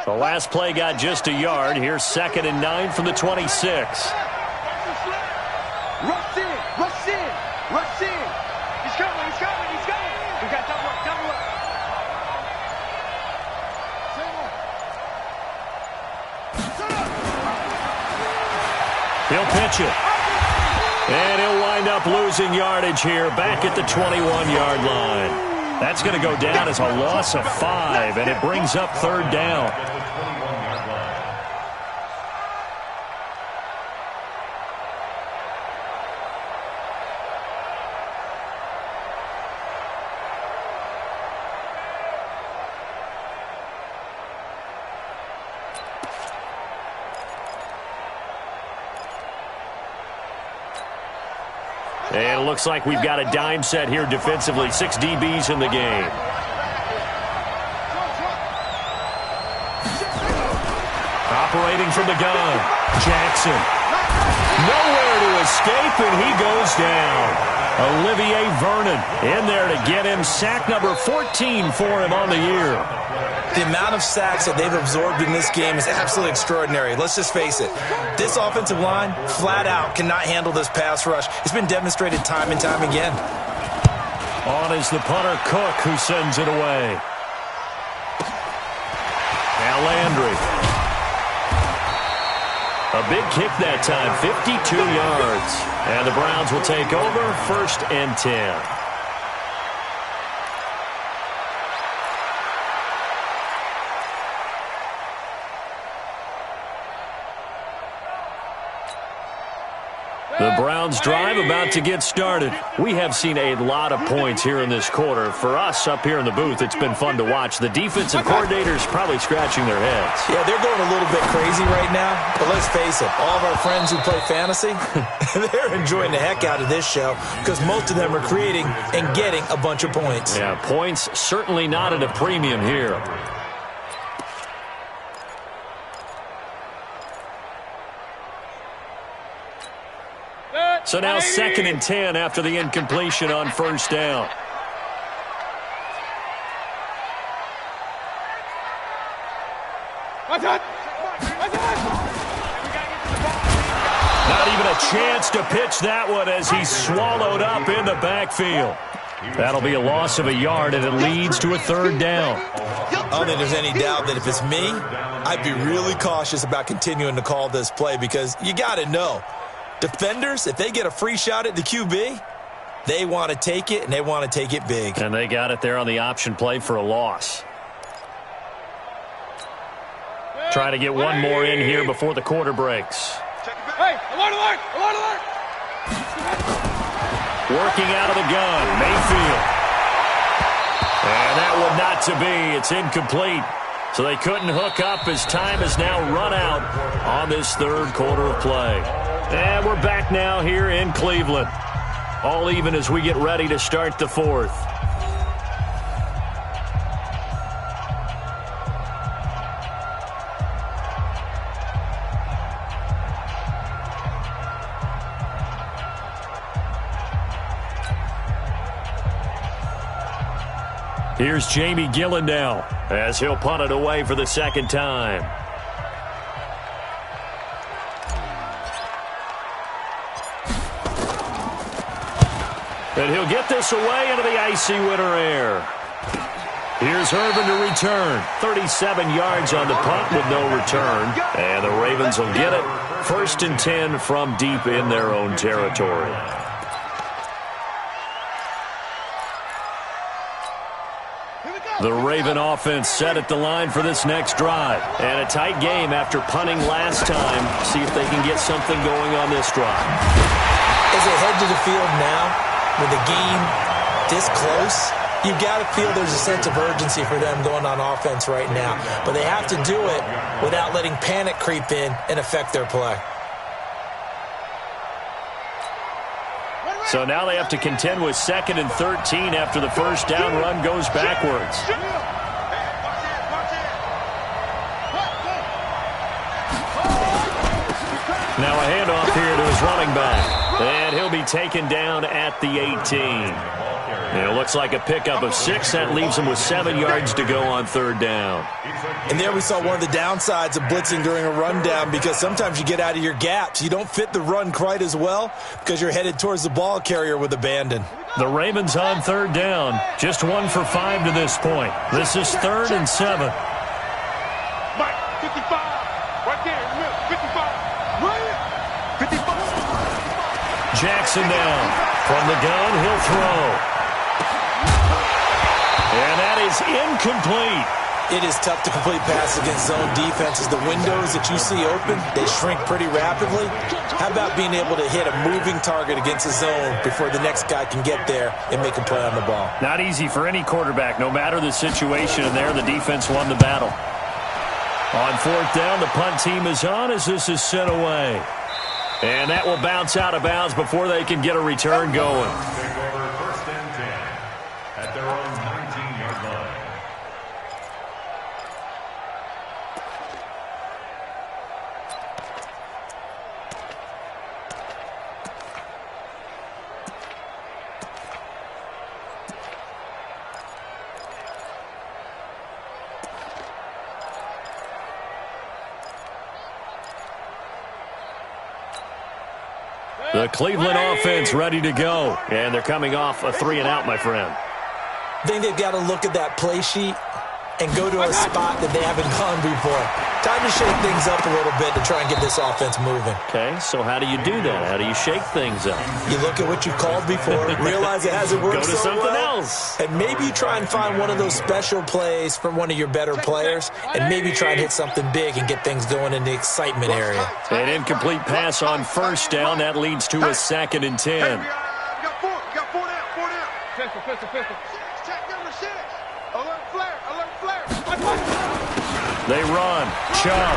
The last play got just a yard. Here's 2nd and 9 from the 26. Rush in. Rush in. Rush in. He's coming. He's coming. He's coming. We got double up. Double up. He'll pitch it. And he'll wind up losing yardage here back at the 21-yard line. That's going to go down as a loss of 5, and it brings up third down. And it looks like we've got a dime set here defensively. 6 DBs in the game. Operating from the gun. Jackson. Nowhere to escape, and he goes down. Olivier Vernon in there to get him sack number 14 for him on the year. The amount of sacks that they've absorbed in this game is absolutely extraordinary. Let's just face it. This offensive line, flat out, cannot handle this pass rush. It's been demonstrated time and time again. On is the punter, Cook, who sends it away. Now Landry. A big kick that time, 52 yards. And the Browns will take over, 1st and 10. The Browns drive about to get started. We have seen a lot of points here in this quarter. For us up here in the booth, it's been fun to watch. The defensive coordinators probably scratching their heads. Yeah, they're going a little bit crazy right now. But let's face it, all of our friends who play fantasy, they're enjoying the heck out of this show because most of them are creating and getting a bunch of points. Yeah, points certainly not at a premium here. So now 2nd and 10 after the incompletion on 1st down. Not even a chance to pitch that one as he's swallowed up in the backfield. That'll be a loss of a yard, and it leads to a 3rd down. I don't think there's any doubt that if it's me, I'd be really cautious about continuing to call this play because you got to know. Defenders, if they get a free shot at the QB, they want to take it, and they want to take it big. And they got it there on the option play for a loss. Try to get one more in here before the quarter breaks. Hey, alert, alert, alert, alert! Working out of the gun, Mayfield. And that one not to be. It's incomplete. So they couldn't hook up as time has now run out on this 3rd quarter of play. And we're back now here in Cleveland. All even as we get ready to start the 4th. Here's Jamie Gillen now as he'll punt it away for the 2nd time. And he'll get this away into the icy winter air. Here's Irvin to return. 37 yards on the punt with no return. And the Ravens will get it. 1st and 10 from deep in their own territory. The Raven offense set at the line for this next drive. And a tight game after punting last time. See if they can get something going on this drive. As they head to the field now, with the game this close, you've got to feel there's a sense of urgency for them going on offense right now. But they have to do it without letting panic creep in and affect their play. So now they have to contend with 2nd and 13 after the 1st down run goes backwards. Now a handoff here to his running back. And he'll be taken down at the 18. And it looks like a pickup of 6. That leaves him with 7 yards to go on 3rd down. And there we saw one of the downsides of blitzing during a rundown because sometimes you get out of your gaps. You don't fit the run quite as well because you're headed towards the ball carrier with abandon. The Ravens on 3rd down. Just 1 for 5 to this point. This is 3rd and 7. Mike, 55. Right there in the middle. 55. Right here. 55. Jackson down. From the gun, he'll throw. And that is incomplete. It is tough to complete passes against zone defenses. The windows that you see open, they shrink pretty rapidly. How about being able to hit a moving target against a zone before the next guy can get there and make a play on the ball? Not easy for any quarterback, no matter the situation. And there, the defense won the battle. On fourth down, the punt team is on as this is sent away. And that will bounce out of bounds before they can get a return going. Take over first and 10 at their own 19-yard line. The Cleveland offense ready to go. And they're coming off a 3-and-out, my friend. I think they've got to look at that play sheet and go to a spot that they haven't gone before. Time to shake things up a little bit to try and get this offense moving. Okay, so how do you do that? How do you shake things up? You look at what you've called before, realize it hasn't worked Go to so something well, else. and maybe you try and find one of those special plays from one of your better players, and maybe try and hit something big and get things going in the excitement area. An incomplete pass on first down. That leads to a 2nd and 10. We got 4 down. Pistol. Check number 6. Alert flare. They run. Chubb.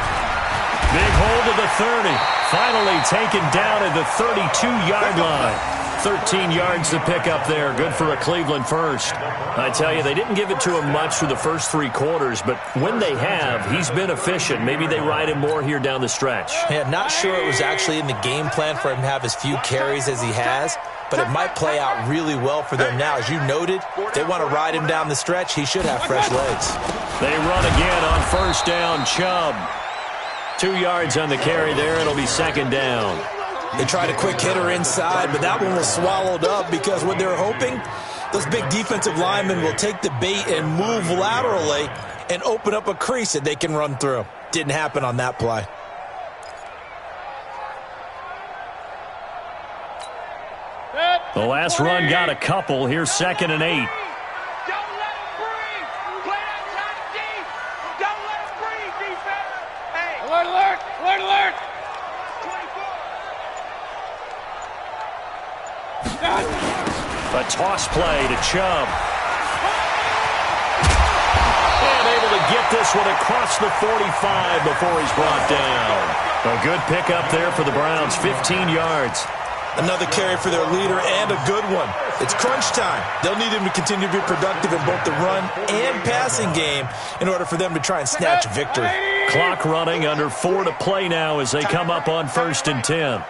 Big hold to the 30. Finally taken down at the 32-yard line. 13 yards to pick up there. Good for a Cleveland first. I tell you, they didn't give it to him much through the first 3 quarters, but when they have, he's been efficient. Maybe they ride him more here down the stretch. Yeah, not sure it was actually in the game plan for him to have as few carries as he has, but it might play out really well for them now. As you noted, if they want to ride him down the stretch, he should have fresh legs. They run again on first down. Chubb. 2 yards on the carry there. It'll be 2nd down. They tried a quick hitter inside, but that one was swallowed up because what they're hoping, those big defensive linemen will take the bait and move laterally and open up a crease that they can run through. Didn't happen on that play. The last run got a couple. Here's 2nd and 8. Don't let him breathe. Play outside deep. Don't let him breathe, defense. Hey. Alert. 24. A toss play to Chubb. And able to get this one across the 45 before he's brought down. A good pickup there for the Browns, 15 yards. Another carry for their leader and a good one. It's crunch time. They'll need him to continue to be productive in both the run and passing game in order for them to try and snatch a victory. Clock running, under 4 to play now as they come up on 1st and 10.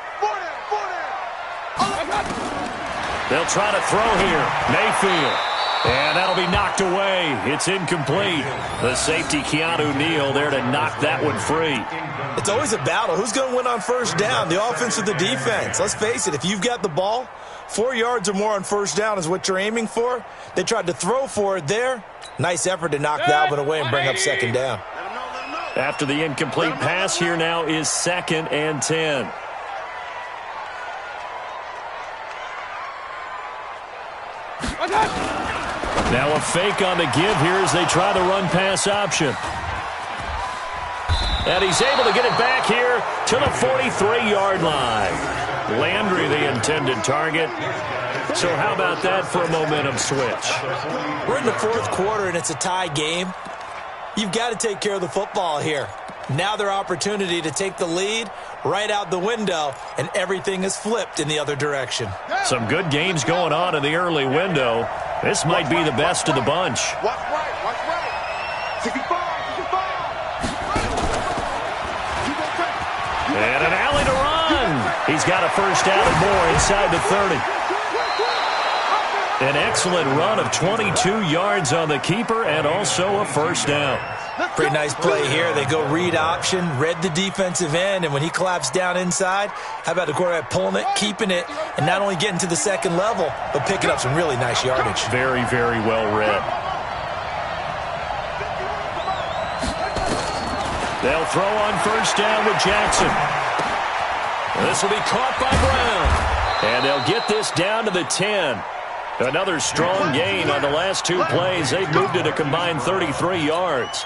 They'll try to throw here. Mayfield. And that'll be knocked away. It's incomplete. The safety, Keanu Neal, there to knock that one free. It's always a battle. Who's going to win on first down, the offense or the defense? Let's face it, if you've got the ball, 4 yards or more on first down is what you're aiming for. They tried to throw for it there. Nice effort to knock that one away and bring up 2nd down. After the incomplete pass, here now is 2nd and 10. Now a fake on the give here as they try the run-pass option. And he's able to get it back here to the 43-yard line. Landry, the intended target. So how about that for a momentum switch? We're in the 4th quarter, and it's a tie game. You've got to take care of the football here. Now their opportunity to take the lead right out the window, and everything is flipped in the other direction. Some good games going on in the early window. This might be the best of the bunch. Watch right. 65. And an alley to run. He's got a first down and more inside the 30. An excellent run of 22 yards on the keeper and also a first down. Pretty nice play here. They go read option, read the defensive end, and when he collapsed down inside, how about the quarterback pulling it, keeping it, and not only getting to the 2nd level, but picking up some really nice yardage. Very, very well read. They'll throw on first down with Jackson. This will be caught by Brown. And they'll get this down to the 10. Another strong gain on the last two plays. They've moved it a combined 33 yards.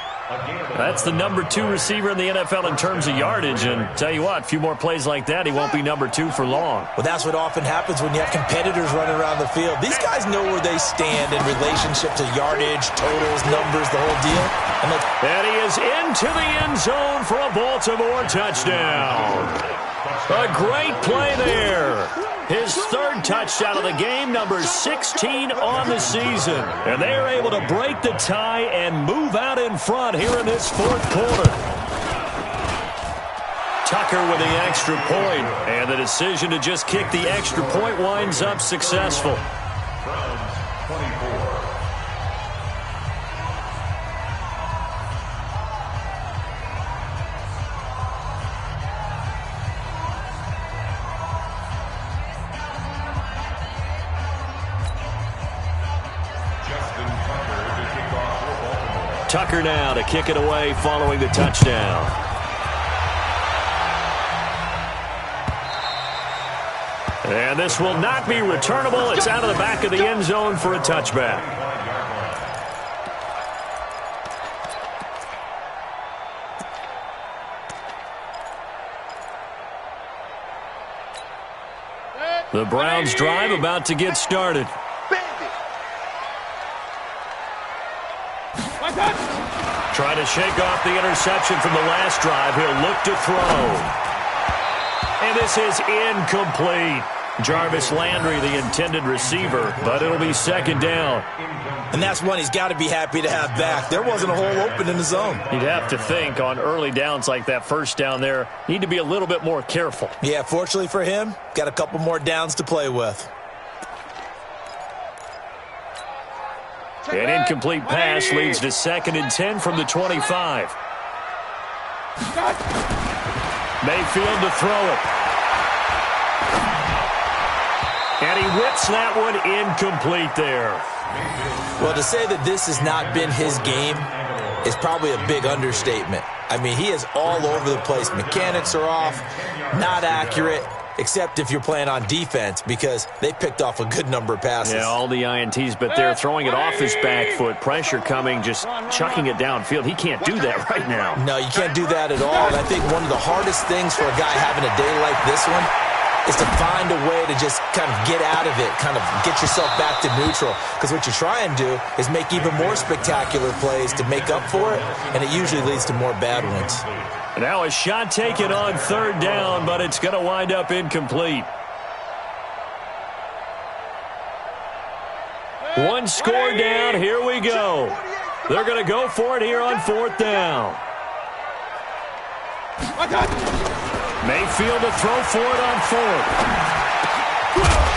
That's the number 2 receiver in the NFL in terms of yardage. And tell you what, a few more plays like that, he won't be number 2 for long. Well, that's what often happens when you have competitors running around the field. These guys know where they stand in relationship to yardage, totals, numbers, the whole deal. And he is into the end zone for a Baltimore touchdown. A great play there. His 3rd touchdown of the game, number 16 on the season. And they are able to break the tie and move out in front here in this 4th quarter. Tucker with the extra point, and the decision to just kick the extra point winds up successful. Browns 24. Tucker now to kick it away following the touchdown. And this will not be returnable. It's out of the back of the end zone for a touchback. The Browns drive about to get started. Trying to shake off the interception from the last drive. He'll look to throw. And this is incomplete. Jarvis Landry, the intended receiver, but it'll be 2nd down. And that's one he's got to be happy to have back. There wasn't a hole open in the zone. You'd have to think on early downs like that, 1st down there, need to be a little bit more careful. Yeah, fortunately for him, got a couple more downs to play with. An incomplete pass leads to 2nd and 10 from the 25. Mayfield to throw it. And he whips that one incomplete there. Well, to say that this has not been his game is probably a big understatement. I mean, he is all over the place. Mechanics are off, not accurate, except if you're playing on defense, because they picked off a good number of passes. Yeah, all the INTs, but they're throwing it off his back foot. Pressure coming, just chucking it downfield. He can't do that right now. No, you can't do that at all. And I think one of the hardest things for a guy having a day like this one is to find a way to just kind of get out of it, kind of get yourself back to neutral. Because what you try and do is make even more spectacular plays to make up for it, and it usually leads to more bad ones. Now a shot taken on 3rd down, but it's going to wind up incomplete. One score down. Here we go. They're going to go for it here on 4th down. Mayfield to throw for it on 4th.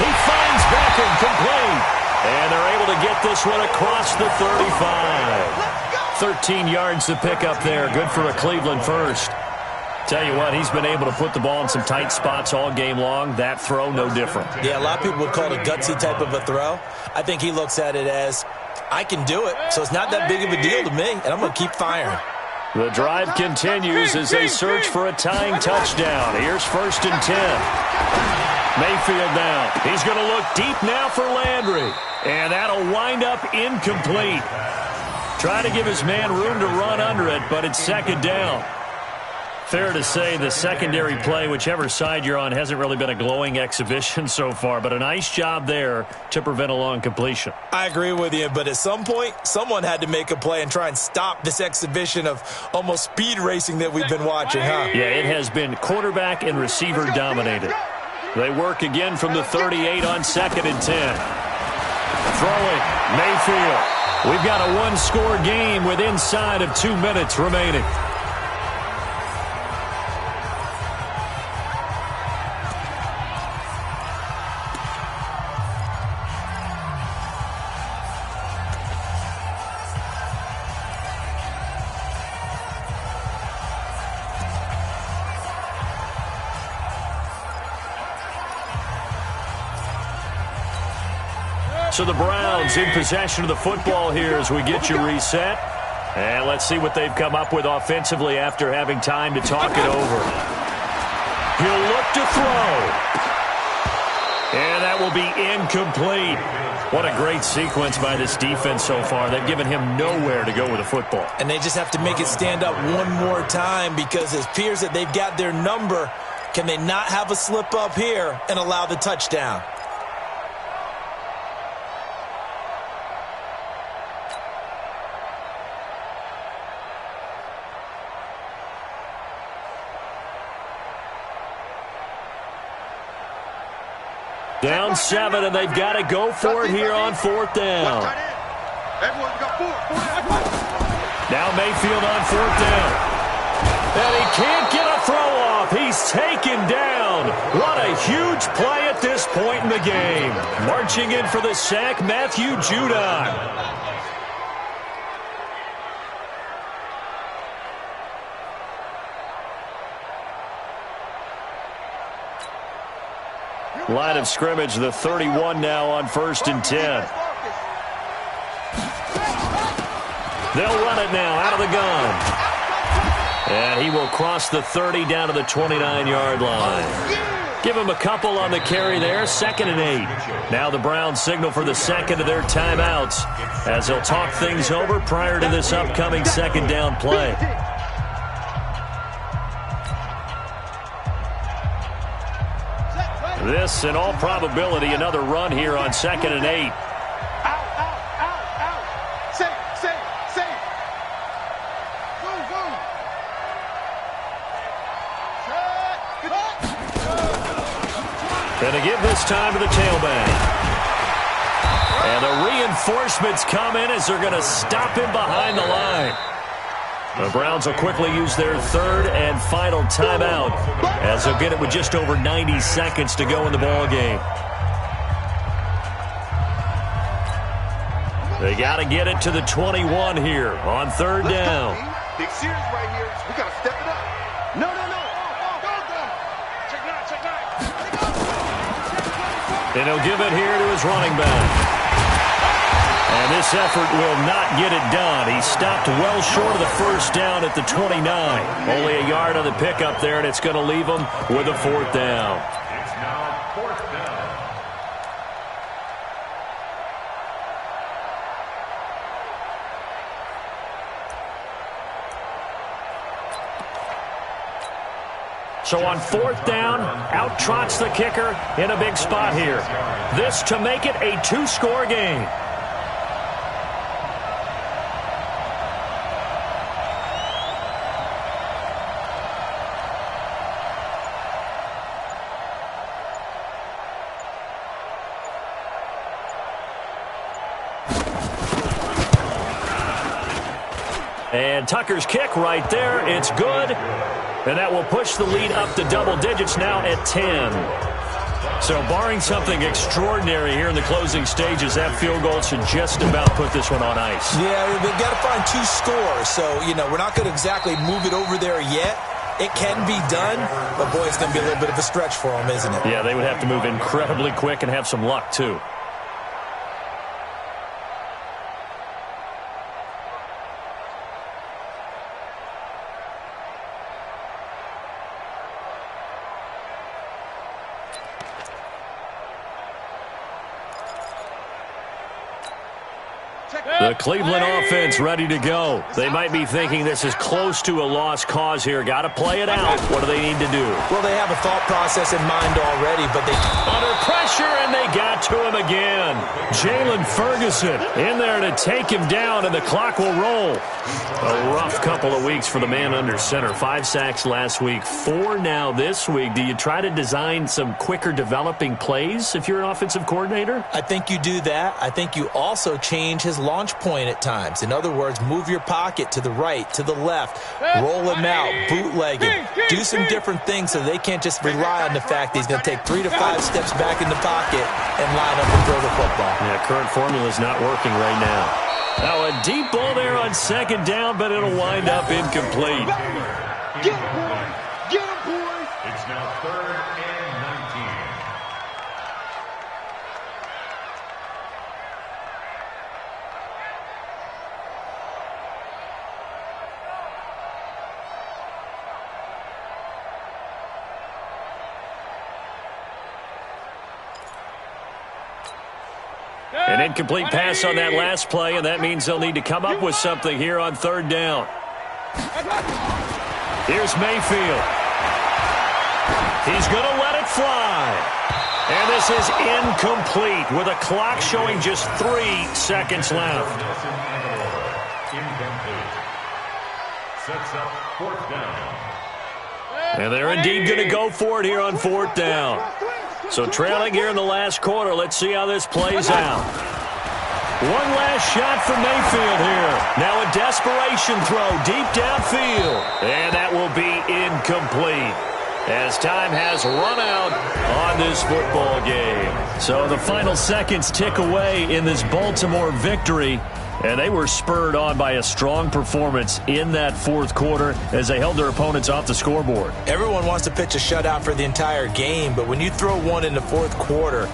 He finds Beckham complete. And they're able to get this one across the 35. 13 yards to pick up there. Good for a Cleveland first. Tell you what, he's been able to put the ball in some tight spots all game long. That throw, no different. Yeah, a lot of people would call it a gutsy type of a throw. I think he looks at it as, I can do it, so it's not that big of a deal to me, and I'm going to keep firing. The drive continues as they search for a tying touchdown. Here's 1st and 10. Mayfield now. He's going to look deep now for Landry. And that'll wind up incomplete. Try to give his man room to run under it, but it's 2nd down. Fair to say the secondary play, whichever side you're on, hasn't really been a glowing exhibition so far, but a nice job there to prevent a long completion. I agree with you, but at some point, someone had to make a play and try and stop this exhibition of almost speed racing that we've been watching, huh? Yeah, it has been quarterback and receiver dominated. They work again from the 38 on 2nd and 10. Throwing, Mayfield. We've got a one-score game with inside of 2 minutes remaining. So the Browns in possession of the football here as we get you reset. And let's see what they've come up with offensively after having time to talk it over. He'll look to throw. And that will be incomplete. What a great sequence by this defense so far. They've given him nowhere to go with the football. And they just have to make it stand up one more time because it appears that they've got their number. Can they not have a slip up here and allow the touchdown? Down 7, and they've got to go for it here on 4th down. Now Mayfield on 4th down. And he can't get a throw off. He's taken down. What a huge play at this point in the game. Marching in for the sack, Matthew Judon. Line of scrimmage, the 31 now on 1st and 10. They'll run it now out of the gun. And he will cross the 30 down to the 29-yard line. Give him a couple on the carry there, 2nd and 8. Now the Browns signal for the second of their timeouts as they'll talk things over prior to this upcoming 2nd down play. This, in all probability, another run here on 2nd and 8. Going to give this time to the tailback. And the reinforcements come in as they're going to stop him behind the line. The Browns will quickly use their 3rd and final timeout as they'll get it with just over 90 seconds to go in the ball game. They got to get it to the 21 here on 3rd down. Big series right here. We got to step it up. No. Go. Check nine. And he'll give it here to his running back. And this effort will not get it done. He stopped well short of the 1st down at the 29. Only a yard on the pickup there, and it's going to leave him with a 4th down. It's now 4th down. So on 4th down, out trots the kicker in a big spot here. This to make it a 2-score game. And Tucker's kick right there. It's good. And that will push the lead up to double digits now at 10. So barring something extraordinary here in the closing stages, that field goal should just about put this one on ice. Yeah, they've got to find 2 scores. So, we're not going to exactly move it over there yet. It can be done, but boy, it's going to be a little bit of a stretch for them, isn't it? Yeah, they would have to move incredibly quick and have some luck, too. The Cleveland offense ready to go. They might be thinking this is close to a lost cause here. Got to play it out. What do they need to do? Well, they have a thought process in mind already, but they... Under pressure, and they got to him again. Jalen Ferguson in there to take him down, and the clock will roll. A rough couple of weeks for the man under center. 5 sacks last week, 4 now this week. Do you try to design some quicker developing plays if you're an offensive coordinator? I think you do that. I think you also change his launch point at times. In other words, move your pocket to the right, to the left, roll him out, bootleg him. Do some different things so they can't just rely on the fact that he's going to take 3 to 5 steps back in the pocket and line up and throw the football. Yeah, current formula is not working right now. Now a deep ball there on 2nd down, but it'll wind up incomplete. Get him, boys. Get him, boys. It's now 3rd and 19. An incomplete pass on that last play, and that means they'll need to come up with something here on third down. Here's Mayfield. He's going to let it fly. And this is incomplete with a clock showing just 3 seconds left. Incomplete. Sets up fourth down. And they're indeed going to go for it here on fourth down. So trailing here in the last quarter, let's see how this plays out. One last shot for Mayfield here. Now a desperation throw deep downfield. And that will be incomplete, as time has run out on this football game. So the final seconds tick away in this Baltimore victory, and they were spurred on by a strong performance in that fourth quarter as they held their opponents off the scoreboard. Everyone wants to pitch a shutout for the entire game, but when you throw one in the fourth quarter,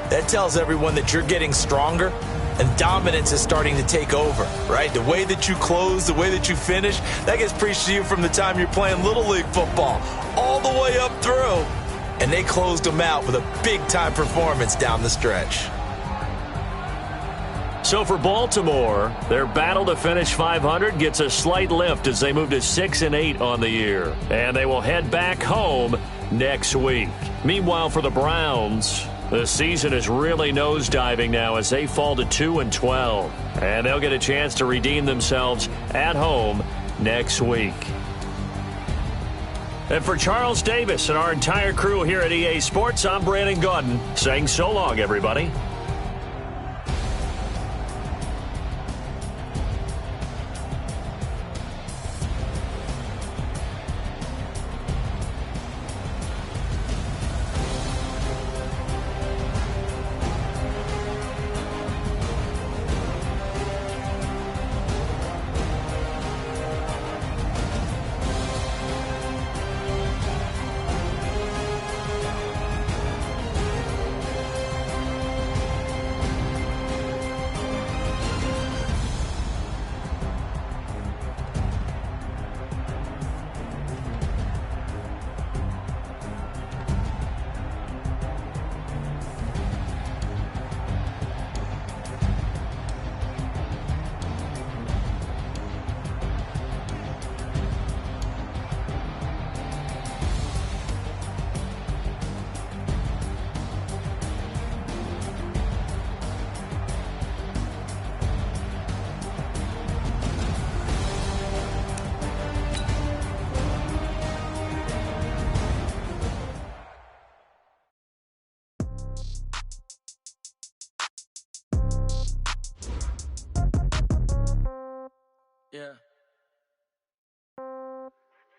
that tells everyone that you're getting stronger and dominance is starting to take over, right? The way that you close, the way that you finish, that gets preached to you from the time you're playing Little League football all the way up through. And they closed them out with a big-time performance down the stretch. So for Baltimore, their battle to finish 500 gets a slight lift as they move to 6-8 on the year. And they will head back home next week. Meanwhile, for the Browns, the season is really nosediving now as they fall to 2-12. And they'll get a chance to redeem themselves at home next week. And for Charles Davis and our entire crew here at EA Sports, I'm Brandon Gaudin saying so long, everybody.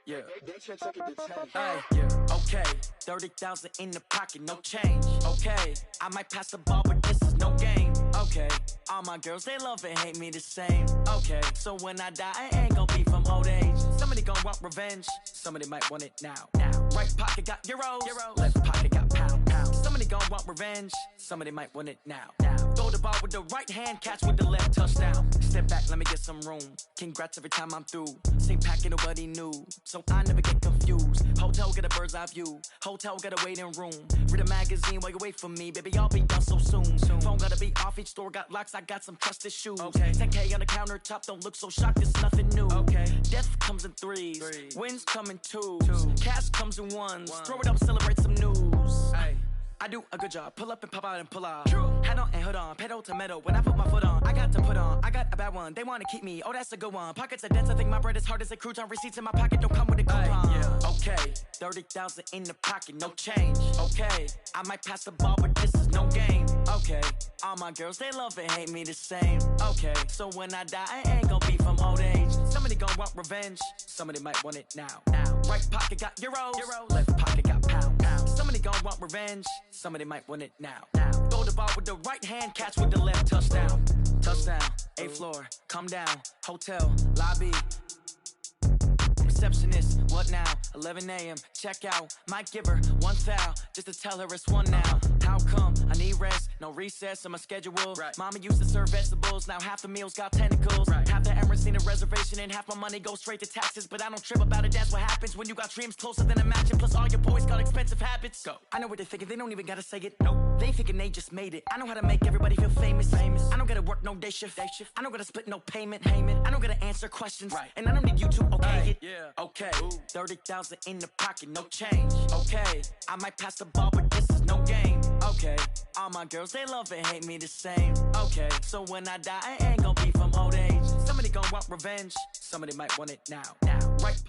Yeah. Hey, yeah. Okay. 30,000 in the pocket, no change. Okay. I might pass the ball, but this is no game. Okay. All my girls, they love and hate me the same. Okay. So when I die, I ain't gonna be from old age. Somebody gonna want revenge. Somebody might want it now. Right pocket got euros. Left pocket got pounds. Somebody gonna want revenge. Somebody might want it now. Throw the ball with the right hand, catch with the left, touchdown. Step back, let me get some room. Congrats every time I'm through. Same packet, nobody knew, so I never get confused. Hotel get a bird's eye view. Hotel got a waiting room. Read a magazine while you wait for me, baby. I'll be done so soon. Phone gotta be off, each store got locks. I got some trusted shoes. Okay. 10K on the countertop, don't look so shocked. It's nothing new. Okay. Death comes in threes. Wins come in twos. Cash comes in ones. Throw it up, celebrate some news. Ay. I do a good job. Pull up and pop out and pull out. Head on and hood on. Pedal to metal. When I put my foot on, I got to put on. I got a bad one. They want to keep me. Oh, that's a good one. Pockets are dense. I think my bread is hard as a crouton. Receipts in my pocket don't come with a coupon. Yeah. Okay. 30,000 in the pocket. No change. Okay. I might pass the ball, but this is no game. Okay. All my girls, they love and hate me the same. Okay. So when I die, I ain't gonna be from old age. Somebody gonna want revenge. Somebody might want it now. Right pocket got euros. Left pocket got pounds. Somebody gonna want revenge. Somebody might want it now. Throw the ball with the right hand, catch with the left, touchdown. Touchdown, 8th floor, come down, hotel, lobby. receptionist. What now? 11 a.m. Check out. Might give her one thou just to tell her it's one now. How come? I need rest. No recess in my schedule. Right. Mama used to serve vegetables. Now half the meals got tentacles. Right. Half the Emirates need a reservation and half my money goes straight to taxes. But I don't trip about it. That's what happens when you got dreams closer than a match. And plus all your boys got expensive habits. Go. I know what they're thinking. They don't even gotta say it. Nope. They thinking they just made it. I know how to make everybody feel famous. I don't gotta work no day shift. I don't gotta split no payment. I don't gotta answer questions. Right. And I don't need you to okay it. Yeah. Okay. 30,000 in the pocket, no change. Okay. I might pass the ball, but this is no game. Okay. All my girls, they love and hate me the same. Okay. So when I die, I ain't gonna be from old age. Somebody gon' want revenge. Somebody might want it now. Right